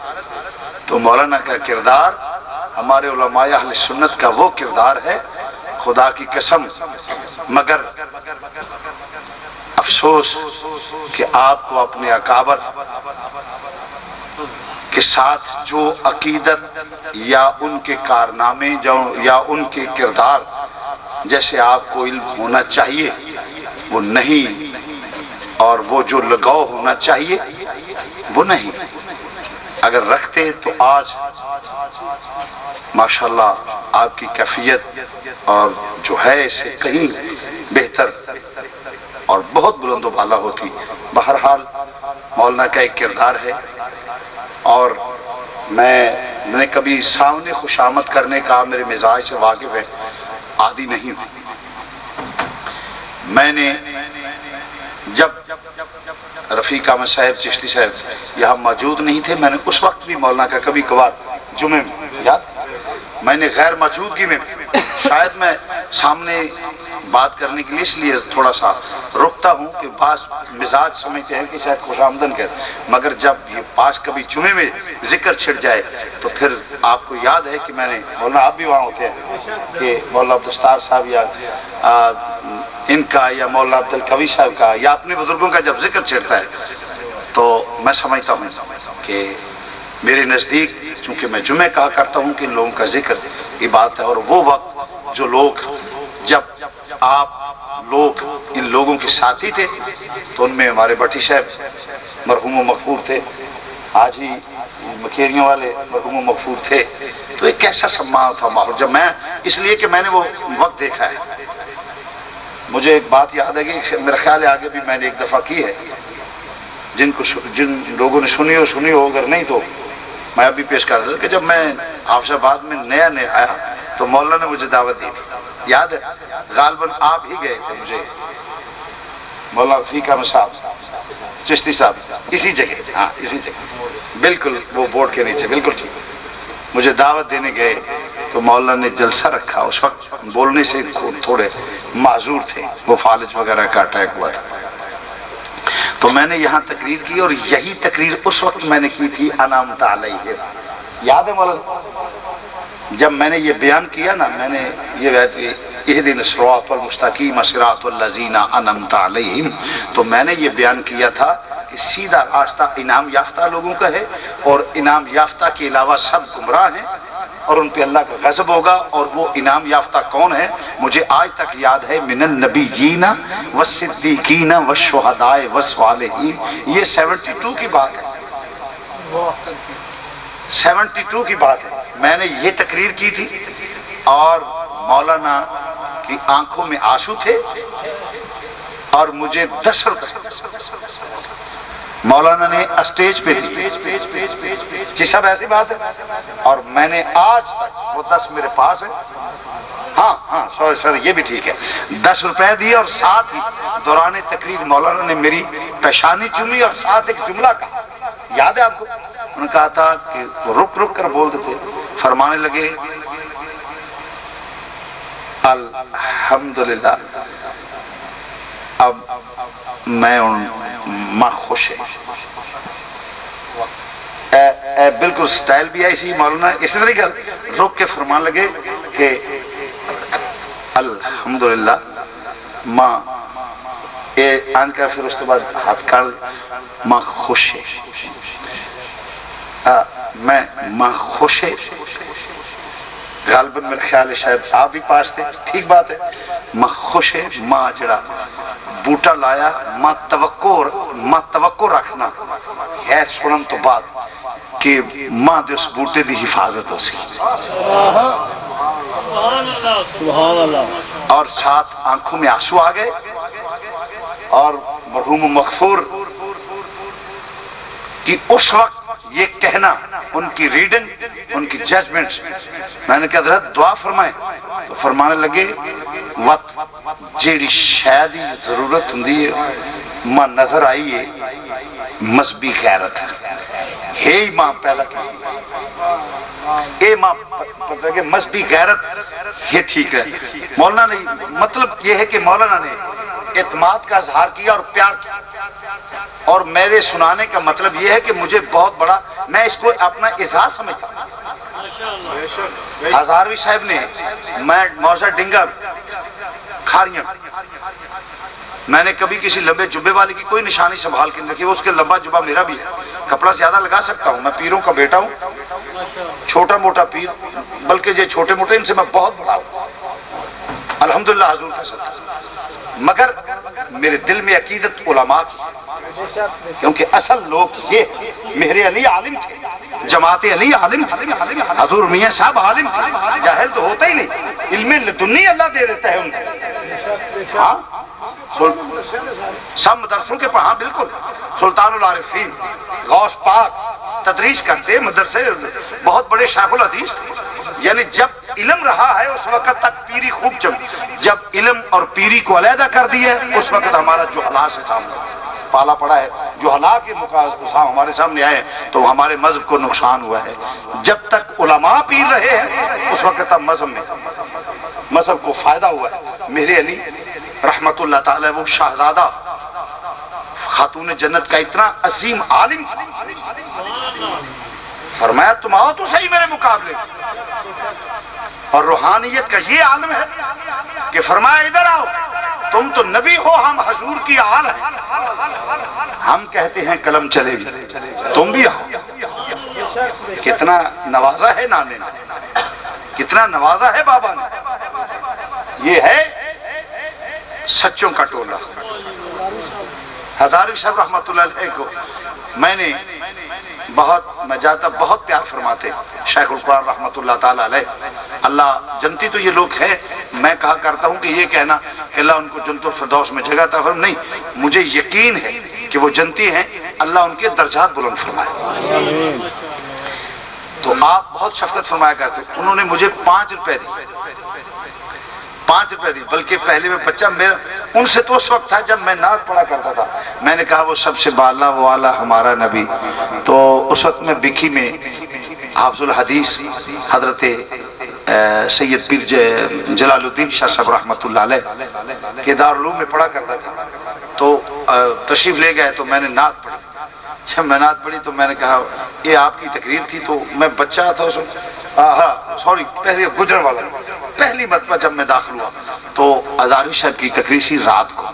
تو مولانا کا کردار ہمارے علماء اہل سنت کا وہ کردار ہے خدا کی قسم مگر افسوس کہ آپ کو اپنے اکابر کے ساتھ جو عقیدت یا ان کے کارنامے یا ان کے کردار جیسے آپ کو علم ہونا چاہیے وہ نہیں اور وہ جو لگاؤ ہونا چاہیے وہ نہیں اگر رکھتے تو آج ماشاءاللہ آپ کی کیفیت اور جو ہے اسے کہیں بہتر اور بہت بلند و بالا ہوتی بہرحال مولانا کا ایک کردار ہے اور میں میں کبھی سامنے خوشامد کرنے کا میرے مزاج سے واقف ہے، عادی نہیں ہوں. میں نے جب رفیق احمد صاحب چشتی صاحب یہاں موجود نہیں تھے، میں نے اس وقت بھی مولانا کا کبھی کبھار جمعے میں یاد، میں نے غیر موجودگی میں شاید میں سامنے بات کرنے کے لیے اس لیے تھوڑا سا رکتا ہوں کہ بعض مزاج سمجھتے ہیں کہ شاید خوش آمدن کہتے، مگر جب یہ پاس کبھی جمعے میں ذکر چھڑ جائے تو پھر آپ کو یاد ہے کہ میں نے مولانا آپ بھی وہاں ہوتے ہیں کہ مولانا عبدالستار صاحب یا ان کا یا مولانا عبدالقوی صاحب کا یا اپنے بزرگوں کا جب ذکر چھڑتا ہے تو میں سمجھتا ہوں کہ میرے نزدیک، چونکہ میں جمعہ کہا کرتا ہوں کہ ان لوگوں کا ذکر عبادت ہے، اور وہ وقت جو لوگ جب آپ لوگ ان لوگوں کے ساتھی تھے تو ان میں ہمارے بٹی صاحب مرحوم و مغفور تھے، آج ہی مکھیریوں والے مرحوم و مغفور تھے، تو ایک کیسا سما تھا ماحول. جب میں اس لیے کہ میں نے وہ وقت دیکھا ہے، مجھے ایک بات یاد ہے کہ میرا خیال ہے آگے بھی میں نے ایک دفعہ کی ہے، جن لوگوں نے سنی ہو اگر نہیں تو میں ابھی پیش کر دیتا کہ جب میں حافظ آباد میں نیا آیا تو مولانا نے مجھے دعوت دی تھی، یاد ہے غالباً آپ ہی گئے تھے مجھے، مولانا رفیق احمد صاحب چشتی صاحب اسی جگہ، ہاں اسی جگہ بالکل وہ بورڈ کے نیچے، بالکل ٹھیک، مجھے دعوت دینے گئے تو مولانا نے جلسہ رکھا. اس وقت بولنے سے تھوڑے معذور تھے، وہ فالج وغیرہ کا اٹیک ہوا تھا، تو میں نے یہاں تقریر کی، اور یہی تقریر اس وقت میں نے کی تھی انعمت علیہ، یاد ہے مولانا جب میں نے یہ بیان کیا نا، میں نے یہ اہدنا الصراط المستقیم صراط الذین انعمت علیہم، تو میں نے یہ بیان کیا تھا کہ سیدھا راستہ انعام یافتہ لوگوں کا ہے، اور انعام یافتہ کے علاوہ سب گمراہ ہیں اور ان پہ اللہ کا غضب ہوگا. اور وہ انعام یافتہ کون ہے؟ مجھے آج تک یاد ہے، من النبیین والصدیقین والشہداء والصالحین. یہ 72 کی بات ہے، 72 کی بات ہے. میں نے یہ تقریر کی تھی اور مولانا کی آنکھوں میں آنسو تھے، اور مجھے 10 روپے مولانا نے اسٹیج پہ دی. جی سب ایسی بات ہے، اور میں نے آج تک وہ 10 میرے پاس ہے، ہاں سر یہ بھی ٹھیک ہے، 10 روپے دیے، اور ساتھ ہی دوران تقریر مولانا نے میری پیشانی چومی اور ساتھ ایک جملہ کہا، یاد ہے آپ کو؟ انہوں نے کہا تھا کہ رک رک کر بولتے تھے، فرمانے لگے الحمدللہ اب میں ماں خوش ہے. بالکل سٹائل بھی ہے اسی مولانا اسی طریقے رک کے فرمان لگے کہ الحمدللہ ماں آن کر، پھر اس کے بعد ہاتھ کر ماں خوش ہے، میں ماں خوش ہے. غالباً میرا خیال ہے شاید آپ بھی پاس تھے، ٹھیک بات ہے، ماں خوش ہے. ماں جڑا بوٹا لایا، ماں توقع رکھنا ہے سنن تو بعد کہ ماں دے اس بوٹے دی حفاظت ہو سی، سبحان اللہ، اور ساتھ آنکھوں میں آنسو آ گئے. اور مرحوم مغفور کی اس وقت یہ کہنا، ان کی ریڈنگ، ان کی ججمنٹ، میں نے کہا حضرت دعا فرمائے، تو فرمانے لگے وقت جیڑی شاید ہی ضرورت ہندی ہے ماں نظر آئی ہے مذہبی غیرت ہے ہی ماں پیدا کی، اے ماں پتہ کہ مذہبی غیرت یہ ٹھیک ہے. مولانا نے مطلب یہ ہے کہ مولانا نے اعتماد کا اظہار کیا اور پیار کیا، اور میرے سنانے کا مطلب یہ ہے کہ مجھے بہت بڑا، میں اس کو اپنا اعزاز سمجھتا ہوں. ہزاروی صاحب نے، میں موزہ ڈنگا کھاریاں، میں نے کبھی کسی لمبے جبے والے کی کوئی نشانی سنبھال کے نہیں رکھی، اس کے لمبا جبہ میرا بھی ہے، کپڑا زیادہ لگا سکتا ہوں، میں پیروں کا بیٹا ہوں، چھوٹا موٹا پیر، بلکہ یہ چھوٹے موٹے ان سے میں بہت بڑا ہوں الحمدللہ حضور کا صدقہ. مگر میرے دل میں عقیدت علماء کی، کیونکہ اصل لوگ یہ میرے علی عالم تھے، جماعت علی عالم تھے، حضور میاں صاحب عالم تھے، جاہل تو ہوتا ہی نہیں، علم لدنی اللہ دے دیتا ہے ان کو. ہاں سب مدرسوں کے ہاں بالکل، سلطان العارفین، غوث پاک، تدریس کرتے مدرسے، بہت بڑے شیخ الحدیث تھے. یعنی جب علم رہا ہے اس وقت تک پیری خوب چلی. جب علم اور پیری کو علیحدہ کر دیا اس وقت ہمارا جہلا سے سامنے پالا پڑا ہے. جہلا کے ہمارے سامنے آئے تو ہمارے مذہب کو نقصان ہوا ہے. جب تک علماء پیر رہے ہیں اس وقت تک مذہب کو فائدہ ہوا ہے. میرے علی رحمت اللہ تعالی وہ شہزادہ خاتون جنت کا اتنا عظیم عالم تھا. فرمایا تم آؤ تو صحیح میرے مقابلے. اور روحانیت کا یہ عالم ہے کہ فرمایا ادھر آؤ، تم تو نبی ہو، ہم حضور کی آل ہیں. ہم کہتے ہیں قلم چلے گی، تم بھی آؤ. کتنا نوازا ہے نانے نے، کتنا نوازا ہے بابا نے. یہ ہے سچوں کا ٹولہ. ہزاروی صاحب رحمت اللہ علیہ کو میں جاتا بہت پیار فرماتے. شیخ القرآن رحمت اللہ تعالیٰ علیہ، اللہ جنتی تو یہ لوگ ہیں. میں کہا کرتا ہوں کہ یہ کہنا کہ اللہ ان کو جنت الفردوس میں جگہ عطا فرمائے، نہیں، مجھے یقین ہے کہ وہ جنتی ہیں، اللہ ان کے درجات بلند فرمائے. تو آپ بہت شفقت فرمایا کرتے. انہوں نے مجھے 5 روپے دی، بلکہ پہلے میں بچہ میرا ان سے تو اس وقت تھا جب میں نعت پڑھا کرتا تھا. میں نے کہا وہ سب سے بالا وہ اعلیٰ ہمارا نبی. تو اس وقت میں بکھی میں حافظ الحدیث حضرت سید پیر جلال الدین شاہ صاحب رحمت اللہ علیہ کے دارالعلوم میں پڑھا کرتا تھا. تو تشریف لے گئے تو میں نے نعت پڑھی. جب میں نعت پڑھی تو میں نے کہا یہ آپ کی تقریر تھی. تو میں بچہ تھا اس وقت، پہلے گجرن والا، پہلی مرتبہ جب میں داخل ہوا تو ہزاروی صاحب کی تقریر سی رات کو.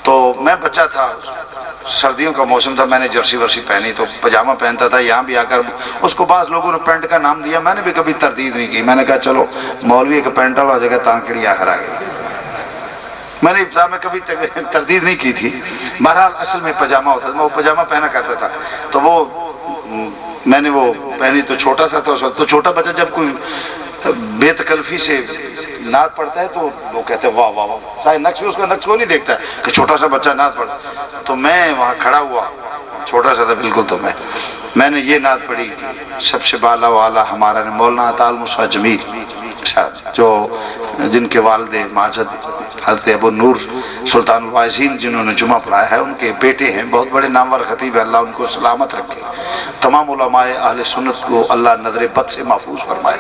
تو میں بچہ تھا، سردیوں کا موسم تھا، میں نے جرسی ورسی پہنی تو پجامہ پہنتا تھا. یہاں بھی آ کر اس کو بعض لوگوں نے پینٹ کا نام دیا، میں نے بھی کبھی تردید نہیں کی. میں نے کہا چلو مولوی کا پینٹ والا جگہ تانکڑی آخر آ گئی. میں نے ابتدا میں کبھی تردید نہیں کی تھی. بہرحال اصل میں پجامہ ہوتا تھا، میں وہ پجامہ پہنا کرتا تھا. تو وہ میں نے وہ پہنی تو چھوٹا سا تھا اس وقت. تو چھوٹا بچہ جب کوئی بے تکلفی سے نعت پڑھتا ہے تو وہ کہتے ہیں واہ واہ واہ، چاہے نقش اس کا نقش کو نہیں دیکھتا ہے کہ چھوٹا سا بچہ نعت پڑھتا. تو میں وہاں کھڑا ہوا، چھوٹا سا تھا بالکل. تو میں نے یہ نعت پڑھی کہ سب سے بالا والا ہمارا مولانا عطا المصطفیٰ جمیل جو جن کے والد ماجد حضرت ابو نور سلطان الواعظین جنہوں نے جمعہ پڑھایا ہے، ان کے بیٹے ہیں، بہت بڑے نامور خطیب ہے. اللہ ان کو سلامت رکھے. تمام علماء اہل سنت کو اللہ نظر بد سے محفوظ فرمائے.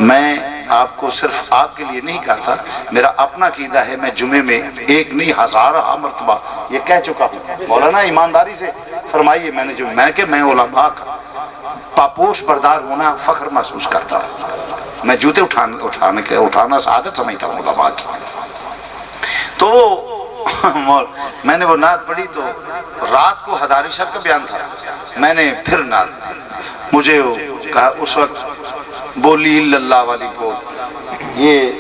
میں آپ کو صرف آپ کے لیے نہیں کہا تھا، میرا اپنا عقیدہ ہے. میں جمعے میں 1 نہیں 1000 مرتبہ یہ کہہ چکا ہوں. مولانا ایمانداری سے فرمائیے، میں علماء کا پاپوش بردار ہونا فخر محسوس کرتا ہوں. میں جوتے اٹھانا سعادت سمجھتا ہوں علماء کی. تو میں نے وہ نعت پڑھی تو رات کو ہزاروی صاحب کا بیان تھا. میں نے پھر نعت مجھے کہا اس وقت بولی اللہ والی بول، یہ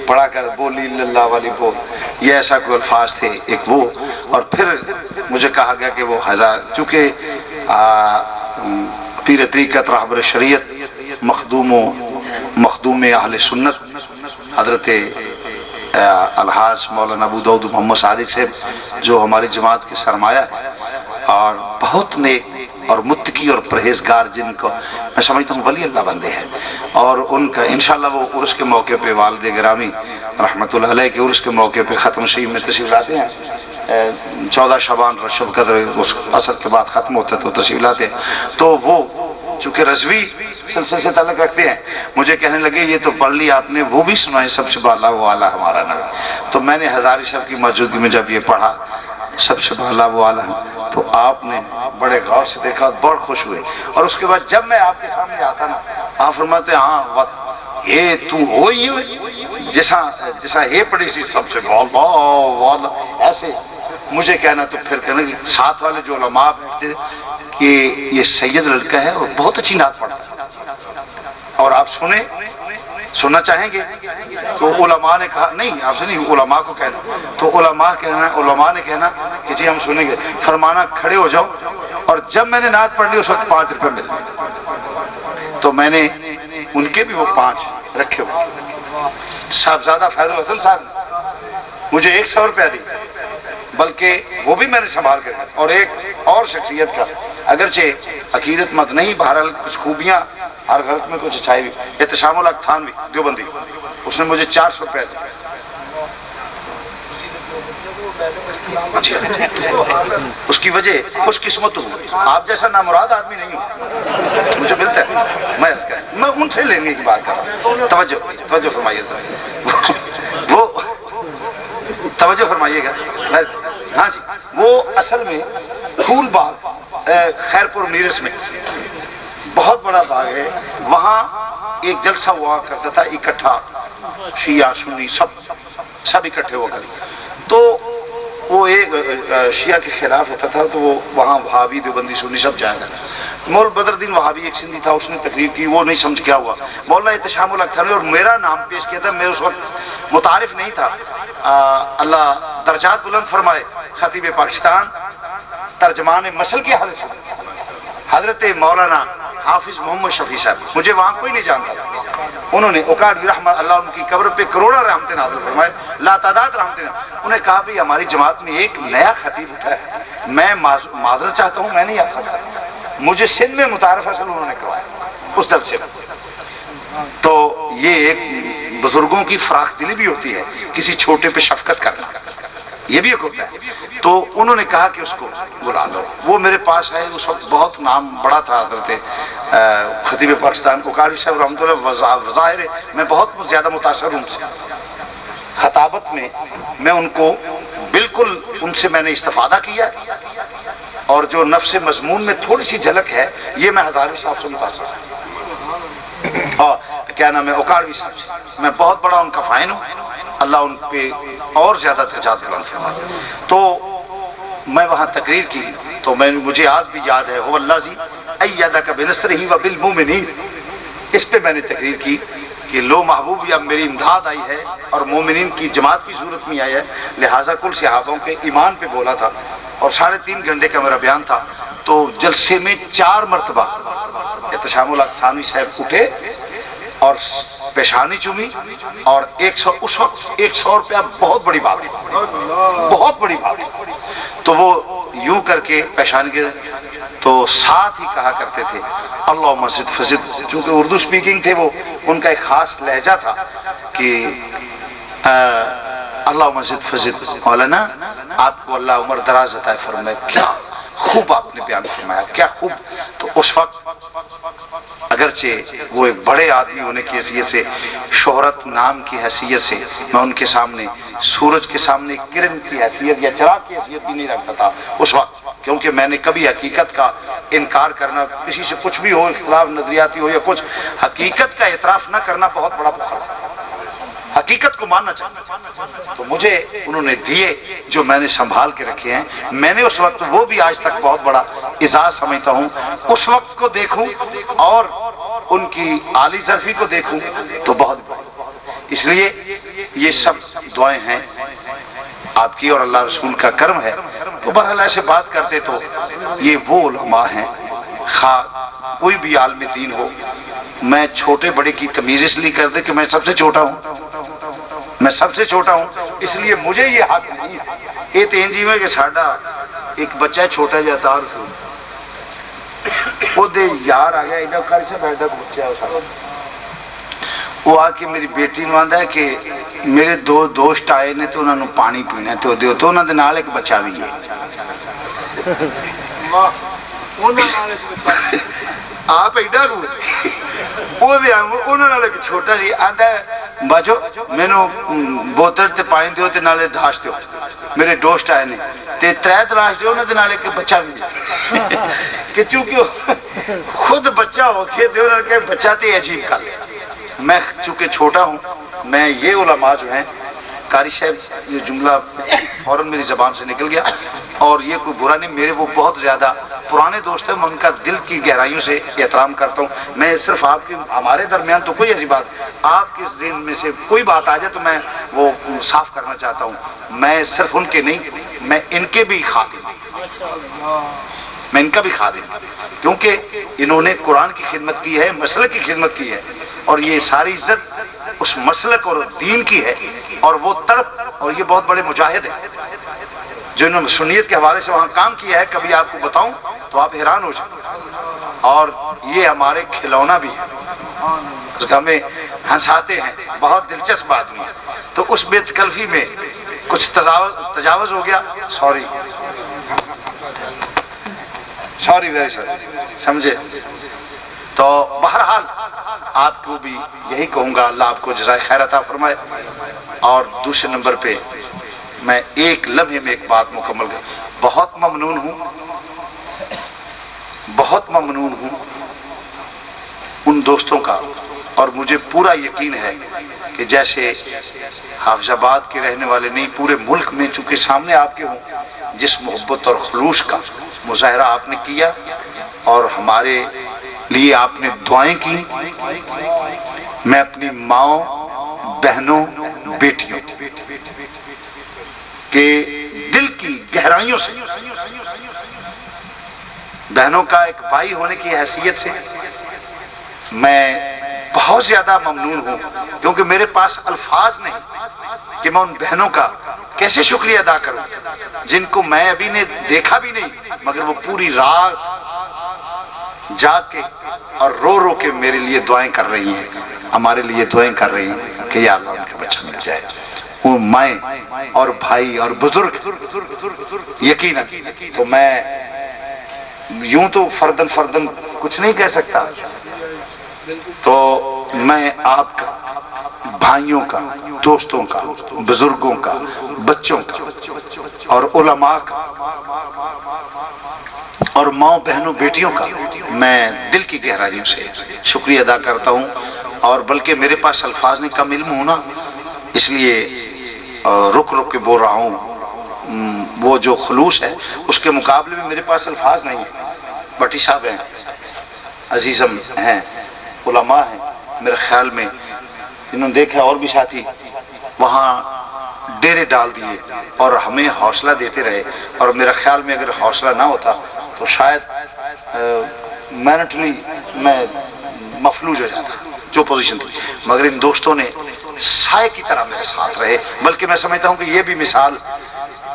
پڑھا کر بولی اللہ والی بول، یہ ایسا کوئی الفاظ تھے ایک وہ. اور پھر مجھے کہا گیا کہ وہ چونکہ پیر طریقت رہبر شریعت مخدوم اہل سنت حضرت الحاج مولانا ابو داؤد محمد صادق صاحب جو ہماری جماعت کے سرمایہ ہے اور بہت نیک اور متقی اور پرہیزگار، جن کو میں سمجھتا ہوں ولی اللہ بندے ہیں. اور ان کا انشاءاللہ وہ عرس کے موقع پہ والد گرامی رحمت اللہ علیہ کے عرس کے موقع پہ ختم شریف میں تشریف لاتے ہیں. 14 شعبان شب قدر اس عصر کے بعد ختم ہوتا ہے تو تشریف لاتے ہیں. تو وہ چونکہ رضوی سلسلے سے تعلق رکھتے ہیں، مجھے کہنے لگے یہ تو پڑھ لی آپ نے، وہ بھی سنائے سب سے بالا وہ اعلیٰ ہمارا نبی. تو میں نے ہزاروی صاحب کی موجودگی میں جب یہ پڑھا سب سے بالا وہ اعلیٰ، تو آپ نے بڑے غور سے دیکھا، بڑے خوش ہوئے. اور اس کے بعد جب میں آپ کے سامنے آتا نا، آپ فرماتے ہاں یہ تو ہوئی جیسا یہ پڑھی سی سب سے بالا ایسے مجھے کہنا. تو پھر کہنا کہ ساتھ والے جو علماء بیٹھتے کہ یہ سید لڑکا ہے اور بہت اچھی نعت پڑھتا ہے اور آپ سننا چاہیں گے. تو علماء نے کہا نہیں، آپ سے نہیں، علماء کو کہنا. تو علماء نے کہنا کہ جی ہم سنیں گے. فرمانا کھڑے ہو جاؤ. اور جب میں نے نعت پڑھ لی اس وقت 5 روپے مل گئے. تو میں نے ان کے بھی وہ 5 رکھے ہوئے. صاحبزادہ فیض الحسن صاحب مجھے 100 روپیہ دی، بلکہ وہ بھی میں نے سنبھال کر. اور ایک اور شخصیت کا اگرچہ عقیدت مند نہیں، بہرحال کچھ خوبیاں ہر غلط میں کچھ اچھائی بھی. احتشام الحق تھانوی دیوبندی، اس نے مجھے 400 روپے دیا. اس کی وجہ خوش قسمت ہوں، آپ جیسا نامراد آدمی نہیں ہوں، مجھے ملتا ہے. میں ان سے لینے کی بات کر رہا ہوں. توجہ فرمائیے وہ توجہ فرمائیے گا. ہاں جی، وہ اصل میں پھول باغ خیرپور نیرس میں بہت بڑا باغ ہے. وہاں ایک جلسہ ہوا کرتا تھا اکٹھا، شیعہ سنی سب اکٹھے ہو کر. تو وہ ایک شیعہ کے خلاف ہوتا تھا، تو وہ وہاں وہابی دیوبندی سنی سب جایا کرتا. مول بدر الدین وہابی ایک سندھی تھا، اس نے تقریر کی، وہ نہیں سمجھ کیا ہوا. مولانا احتشام الحق تھانوی اور میرا نام پیش کیا تھا. میں اس وقت متعارف نہیں تھا. اللہ درجات بلند فرمائے. خطیب پاکستان ترجمان مسل کے حال سے حضرت مولانا حافظ محمد شفیع صاحب، مجھے وہاں کوئی نہیں جانتا تھا. انہوں نے اوقاڑوی رحمت اللہ ان کی قبر پہ کروڑوں رحمتیں نازل فرمائے، لا تعداد رحمتیں. انہوں نے کہا بھی ہماری جماعت میں ایک نیا خطیب اٹھا ہے، میں معذرت چاہتا ہوں، میں نہیں آ سکتا. مجھے سندھ میں متعارف اصل انہوں نے کروایا اس دل سے. تو یہ ایک بزرگوں کی فراخ دلی بھی ہوتی ہے، کسی چھوٹے پہ شفقت کرنا، یہ بھی ایک ہوتا ہے. تو انہوں نے کہا کہ اس کو بلا لو. وہ میرے پاس ہے، اس وقت بہت نام بڑا تھا حضرت خطیب پاکستان اوقاڑوی صاحب رحمۃ اللہ. ظاہر ہے میں بہت زیادہ متاثر ہوں ان سے. خطابت میں میں ان کو بالکل ان سے میں نے استفادہ کیا، اور جو نفس مضمون میں تھوڑی سی جھلک ہے یہ میں ہزاروی صاحب سے متاثر ہوں. اور کیا نام ہے اوقاڑوی صاحب سے میں بہت بڑا ان کا فائن ہوں. اللہ ان پہ اور زیادہ درجات بلند فرمائے. تو میں وہاں تقریر کی، تو مجھے آج بھی یاد ہے، هو الذی ایدک بنصرہ وبالمؤمنین. اس پہ میں نے تقریر کی کہ لو محبوب اب میری امداد آئی ہے اور مومنین کی جماعت کی صورت میں آئی ہے، لہٰذا کل صحابوں کے ایمان پہ بولا تھا. اور 3.5 گھنٹے کا میرا بیان تھا. تو جلسے میں 4 مرتبہ احتشام الحق تھانوی صاحب اٹھے اور پیشانی چومی، اور 100 اس وقت 100 روپیہ بہت بڑی بات ہے، بہت بڑی بات ہے. تو وہ یوں کر کے پیشانی کے تو ساتھ ہی کہا کرتے تھے اللہ مسجد فزد. چونکہ اردو سپیکنگ تھے وہ، ان کا ایک خاص لہجہ تھا کہ اللہ مسجد فزد. مولانا آپ کو اللہ عمر دراز عطا فرمائے. کیا خوب آپ نے بیان فرمایا، کیا خوب. تو اس وقت اگرچہ وہ ایک بڑے آدمی ہونے کی حیثیت سے، شہرت نام کی حیثیت سے، میں ان کے سامنے سورج کے سامنے کرن کی حیثیت یا چراغ کی حیثیت بھی نہیں رکھتا تھا اس وقت. کیونکہ میں نے کبھی حقیقت کا انکار کرنا، کسی سے کچھ بھی ہو، اختلاف نظریاتی ہو یا کچھ، حقیقت کا اعتراف نہ کرنا بہت بڑا بخل ہے. حقیقت کو ماننا چاہیے. تو مجھے انہوں نے دیے جو میں نے سنبھال کے رکھے ہیں. میں نے اس وقت وہ بھی آج تک بہت بڑا اعزاز سمجھتا ہوں. اس وقت کو دیکھوں اور ان کی عالی ظرفی کو دیکھوں تو بہت. اس لیے یہ سب دعائیں ہیں آپ کی اور اللہ رسول کا کرم ہے. تو بہرحال ایسے بات کرتے تو یہ وہ علماء ہیں، خواہ کوئی بھی عالم دین ہو. میں چھوٹے بڑے کی تمیز اس لیے کرتے کہ میں سب سے چھوٹا ہوں، میں سب سے چھوٹا ہوں، اس لیے مجھے یہ حق نہیں ہے. یہ تین جی میں کہ ساڈا ایک بچہ چھوٹا جاتا اور وہ دے یار آ گیا ایڈا کاری سے بیٹھا بچہ ہے. وہ آ کے میری بیٹی نو آندا ہے کہ میرے 2 دوست آئے نے تو انہوں نے پانی پینا ہے تو دیو. تو انہوں نے نال ایک بچہ بھی ہے. آپ ایڈا کو انہوں نے چھوٹا سی آندا ہے بچو مینو بوتل تے پانی دیو تے نالے دھاش دیو. میرے دوست آئے نے تے 3 دراش دیو انہوں نے نالے ایک بچہ بھی ہے. کہ چونکہ خود بچہ ہو کے دیو انہوں نے کہا بچہ تے عجیب کر لیا. میں چونکہ چھوٹا ہوں، میں یہ علماء جو ہیں، قاری صاحب یہ جملہ فوراً میری زبان سے نکل گیا اور یہ کوئی برا نہیں، میرے وہ بہت زیادہ پرانے دوست ہیں، میں ان کا دل کی گہرائیوں سے احترام کرتا ہوں. میں صرف آپ کی ہمارے درمیان تو کوئی ایسی بات، آپ کے ذہن میں سے کوئی بات آ جائے تو میں وہ صاف کرنا چاہتا ہوں. میں صرف ان کے نہیں، میں ان کے بھی خادم ہوں، میں ان کا بھی خادم ہوں، کیونکہ انہوں نے قرآن کی خدمت کی ہے، مسلک کی خدمت کی ہے، اور یہ ساری عزت اس مسلک اور دین کی ہے. اور وہ تڑپ، اور یہ بہت بڑے مجاہد ہیں جو انہوں نے سنیت کے حوالے سے وہاں کام کیا ہے. کبھی آپ کو بتاؤں تو آپ حیران ہو جائیں. اور یہ ہمارے کھلونا بھی ہے، ہمیں ہنساتے ہیں، بہت دلچسپ آدمی ہے. تو اس بے تکلفی میں کچھ تجاوز ہو گیا، سوری ویری سوری، سمجھے. تو بہرحال آپ کو بھی یہی کہوں گا، اللہ آپ کو جزائے خیر عطا فرمائے. اور دوسرے نمبر پہ میں ایک لمحے میں ایک بات مکمل کر، بہت ممنون ہوں ان دوستوں کا. اور مجھے پورا یقین ہے کہ جیسے حافظ آباد کے رہنے والے نہیں، پورے ملک میں چونکہ سامنے آپ کے ہوں، جس محبت اور خلوص کا مظاہرہ آپ نے کیا اور ہمارے لیے آپ نے دعائیں کی، میں اپنی ماؤں، بہنوں، بیٹیوں کے دل کی گہرائیوں سے، بہنوں کا ایک بھائی ہونے کی حیثیت سے میں بہت زیادہ ممنون ہوں، کیونکہ میرے پاس الفاظ نہیں کہ میں ان بہنوں کا کیسے شکریہ ادا کروں جن کو میں ابھی نے دیکھا بھی نہیں، مگر وہ پوری رات جاگ کے اور رو رو کے میرے لیے دعائیں کر رہی ہیں، ہمارے لیے دعائیں کر رہی ہیں کہ یا اللہ ان کا بچہ مل جائے. وہ مائیں اور بھائی اور بزرگ یقیناً. تو میں یوں تو فردن کچھ نہیں کہہ سکتا، تو میں آپ کا، بھائیوں کا، دوستوں کا، بزرگوں کا، بچوں کا اور علماء کا اور ماں بہنوں بیٹیوں کا میں دل کی گہرائیوں سے شکریہ ادا کرتا ہوں. اور بلکہ میرے پاس الفاظ نہیں، کم علم ہونا، اس لیے رک کے بول رہا ہوں. وہ جو خلوص ہے اس کے مقابلے میں میرے پاس الفاظ نہیں ہیں. بٹی صاحب ہیں، عزیزم ہیں، علماء ہیں، میرے خیال میں انہوں نے دیکھا، اور بھی ساتھی وہاں ڈیرے ڈال دیے اور ہمیں حوصلہ دیتے رہے. اور میرا خیال میں اگر حوصلہ نہ ہوتا تو شاید مینٹلی میں مفلوج ہو جاتا جو پوزیشن تھی. مگر ان دوستوں نے سائے کی طرح میرے ساتھ رہے. بلکہ میں سمجھتا ہوں کہ یہ بھی مثال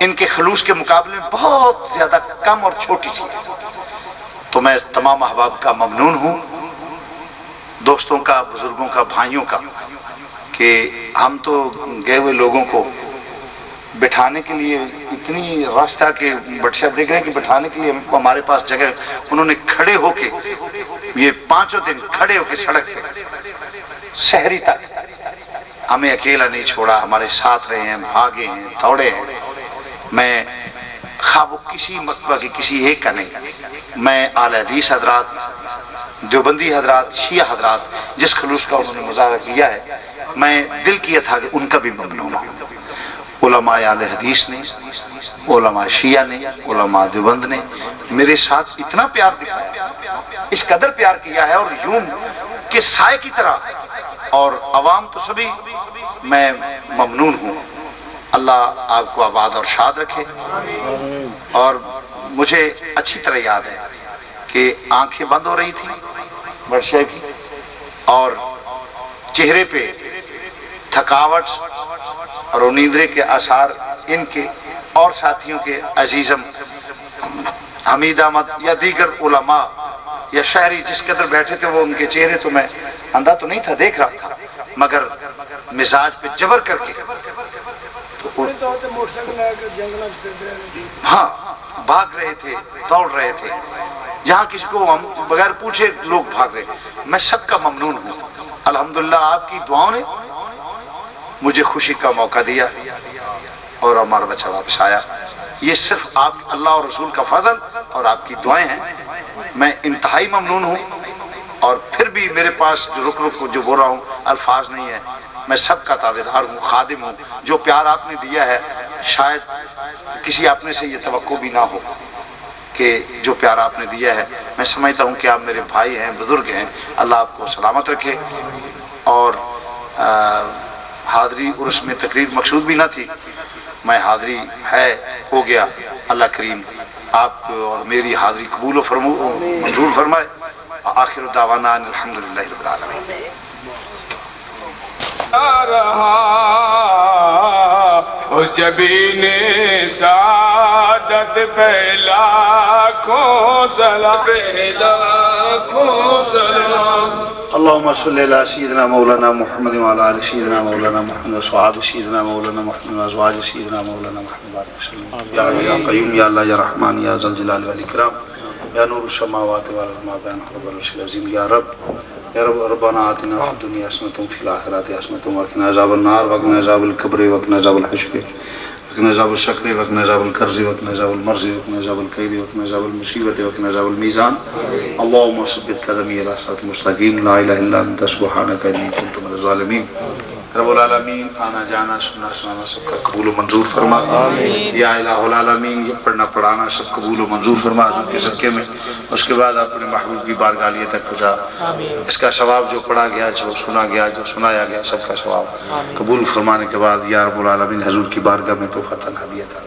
ان کے خلوص کے مقابلے میں بہت زیادہ کم اور چھوٹی سی ہے. تو میں تمام احباب کا ممنون ہوں، دوستوں کا، بزرگوں کا، بھائیوں کا، کہ ہم تو گئے ہوئے لوگوں کو بٹھانے کے لیے اتنی راستہ کہ بٹ صاحب دیکھ رہے ہیں کہ بٹھانے کے لیے ہمارے پاس جگہ، انہوں نے کھڑے ہو کے یہ 5 دن کھڑے ہو کے سڑک پہ شہری تک ہمیں اکیلا نہیں چھوڑا، ہمارے ساتھ رہے ہیں، بھاگے ہیں، دوڑے ہیں. میں خواب کسی مکتبہ کی کسی ایک کا نہیں، میں اہل حدیث حضرات، دیوبندی حضرات، شیعہ حضرات جس خلوص کا انہوں نے مظاہرہ کیا ہے، میں دل کیا تھا کہ ان کا بھی ممنون ہوں. علماء اہل حدیث نے، علماء شیعہ نے، علماء دیوبند نے میرے ساتھ اتنا پیار دکھایا، اس قدر پیار کیا ہے، اور یوں کہ سائے کی طرح. اور عوام تو سبھی میں ممنون ہوں. اللہ آپ کو آباد اور شاد رکھے. اور مجھے اچھی طرح یاد ہے کہ آنکھیں بند ہو رہی تھیں برشے کی، اور چہرے پہ تھکاوٹ اور نیندرے کے آثار ان کے اور ساتھیوں کے، عزیزم حمید احمد یا دیگر علماء یا شہری جس قدر بیٹھے تھے، وہ ان کے چہرے تو میں اندھا تو نہیں تھا، دیکھ رہا تھا، مگر مزاج پہ جبر کر کے ہاں بھاگ رہے تھے، دوڑ رہے تھے، جہاں کسی کو ہم بغیر پوچھے لوگ بھاگ رہے. میں سب کا ممنون ہوں. الحمدللہ آپ کی دعاؤں نے مجھے خوشی کا موقع دیا اور ہمارا بچہ واپس آیا. یہ صرف آپ اللہ اور رسول کا فضل اور آپ کی دعائیں ہیں. میں انتہائی ممنون ہوں. اور پھر بھی میرے پاس جو رک جو بول رہا ہوں الفاظ نہیں ہے. میں سب کا تابعدار ہوں، خادم ہوں. جو پیار آپ نے دیا ہے شاید کسی اپنے سے یہ توقع بھی نہ ہو کہ جو پیار آپ نے دیا ہے. میں سمجھتا ہوں کہ آپ میرے بھائی ہیں، بزرگ ہیں. اللہ آپ کو سلامت رکھے. اور حاضری عرس میں تقریر مقصود بھی نہ تھی، میں حاضری ہے ہو گیا. اللہ کریم آپ کو اور میری حاضری قبول و منظور فرمائے. آخر دعوانا الحمدللہ رب العالمین. رہا جبین سعادت پہ لاکھوں سلام، پہ لاکھوں سلام۔ اللهم صل على سيدنا مولانا محمد وعلى آل سيدنا مولانا محمد وصحاب سيدنا مولانا محمد وازواج سيدنا مولانا محمد بارك وسلم يا حي يا قيوم يا الله يا رحمن يا ذا الجلال والإكرام يا نور السماوات والأرض ما بين حرب العرش العظيم يا رب ربنا آتنا في الدنيا حسنة وفي الآخرة حسنة وقنا عذاب النار وقنا عذاب القبر وقنا عذاب الحشر وقنا عذاب الشقر وقنا عذاب الكرز وقنا عذاب المرض وقنا عذاب الكيد وقنا عذاب المصيبة وقنا عذاب الميزان اللهم ثبت قدمي على صراط المستقيم لا إله إلا أنت سبحانك إني كنت من الظالمين رب العالمین آنا جانا سننا سنانا سب کا قبول و منظور فرما یا الہ العالمین یہ پڑھنا پڑھانا سب قبول و منظور فرما حضور کے صدقے میں اس کے بعد اپنے محبوب کی بارگاہ عالیہ تک پہنچا اس کا ثواب جو پڑھا گیا جو سنا گیا جو سنایا گیا سب کا ثواب قبول فرمانے کے بعد یا رب العالمین حضور کی بارگاہ میں تحفہ تنہا دیا تھا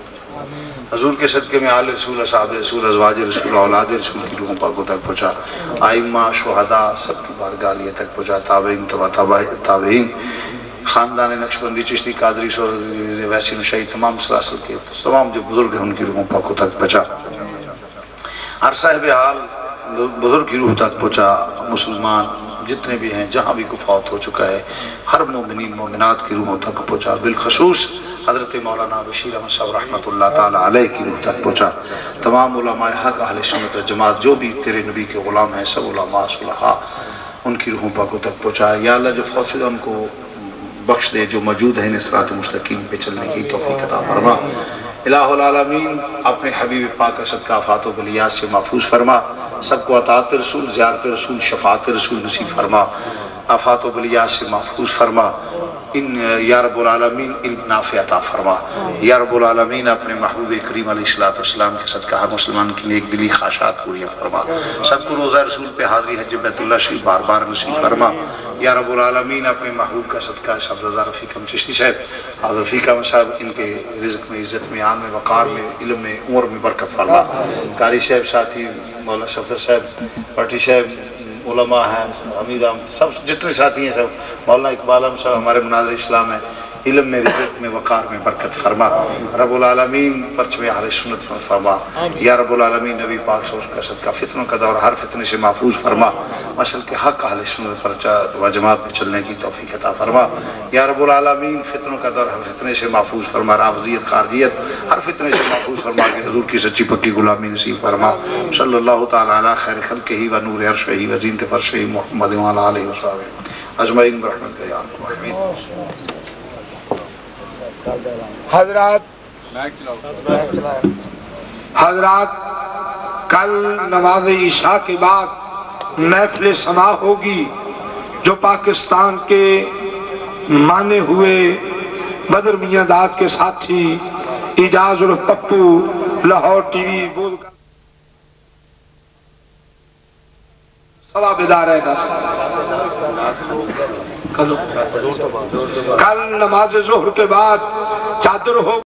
حضور کے صدقے میں آل رسول اصحاب رسول ازواج رسول اولاد رسول کی روحوں پاکوں تک پہنچا ائمہ شہداء سب کی بارگاہ عالیہ تک پہنچا تابعین تابعین خاندان نقشبندی چشتی قادری سور ویسی نشائی تمام سلاسل کے تمام جو بزرگ ہیں ان کی روحوں پاکوں تک پہنچا ہر صاحب حال بزرگ کی روح تک پہنچا مسلمان جتنے بھی ہیں جہاں بھی فوت ہو چکا ہے ہر مومنین مومنات کی روحوں تک پہنچا بالخصوص حضرت مولانا بشیر احمد صاحب رحمۃ اللہ تعالیٰ علیہ کی روح تک پہنچا تمام علماء حق اہل سنت جماعت جو بھی تیرے نبی کے غلام ہیں سب علماء صلحاء ان کی روحوں پاکوں تک پہنچا یا اللہ جو فوت شدہ ان کو بخش دے جو موجود ہیں صراط مستقیم پہ چلنے کی توفیق عطا فرما الہ العالمین اپنے حبیب پاک کا صدقہ آفات و بلیات سے محفوظ فرما سب کو اطاعت رسول زیارت رسول شفاعت رسول نصیب فرما آفات و بلیات سے محفوظ فرما ان یا رب العالمین علم نافع عطا فرما یا رب العالمین اپنے محبوب کریم علیہ السلام کے صدقہ ہر مسلمان کی نیک دلی خواہشات پوری فرما سب کو روزہ رسول پہ حاضری حج بیت اللہ شریف بار بار نصیب فرما یا رب العالمین اپنے محبوب کا صدقہ صاحب رضا رفیقم چشتی صاحب حضرت رفیقم صاحب ان کے رزق میں عزت میں آن میں وقار میں علم میں عمر میں برکت فرما قاری صاحب ساتھی مولانا صفدر صاحب پارٹی صاحب علماء ہیں حمید احمد سب جتنے ساتھی ہیں سب مولانا اقبال احمد صاحب ہمارے مناظر اسلام ہیں علم میں رزق میں وقار میں برکت فرما رب العالمین پرچم اہل سنت فرما یا رب العالمین نبی پاک سے اس کا صدقہ فتنوں کا دور ہر فتنے سے محفوظ فرما مشل کے حق اہل سنت پر و جماعت پہ چلنے کی توفیق عطا فرما یا رب العالمین فتنوں کا دور ہر فتنے سے محفوظ فرما رافضیت خارجیت ہر فتنے سے محفوظ فرما کہ حضور کی سچی پکی غلامی نصیب فرما صلی اللہ تعالی علی خیر خلقہ و نور عرشہ و زینت فرشہ محمد و علی آلہ وصحبہ اجمعین برحمتک یا ارحم الراحمین حضرات کل نماز عشاء کے بعد محفل سما ہوگی جو پاکستان کے مانے ہوئے بدر میاں داد کے ساتھی اعجاز الحق پپو لاہور ٹی وی بول کر صلاح بیدار ہے کل نماز ظہر کے بعد چادر ہو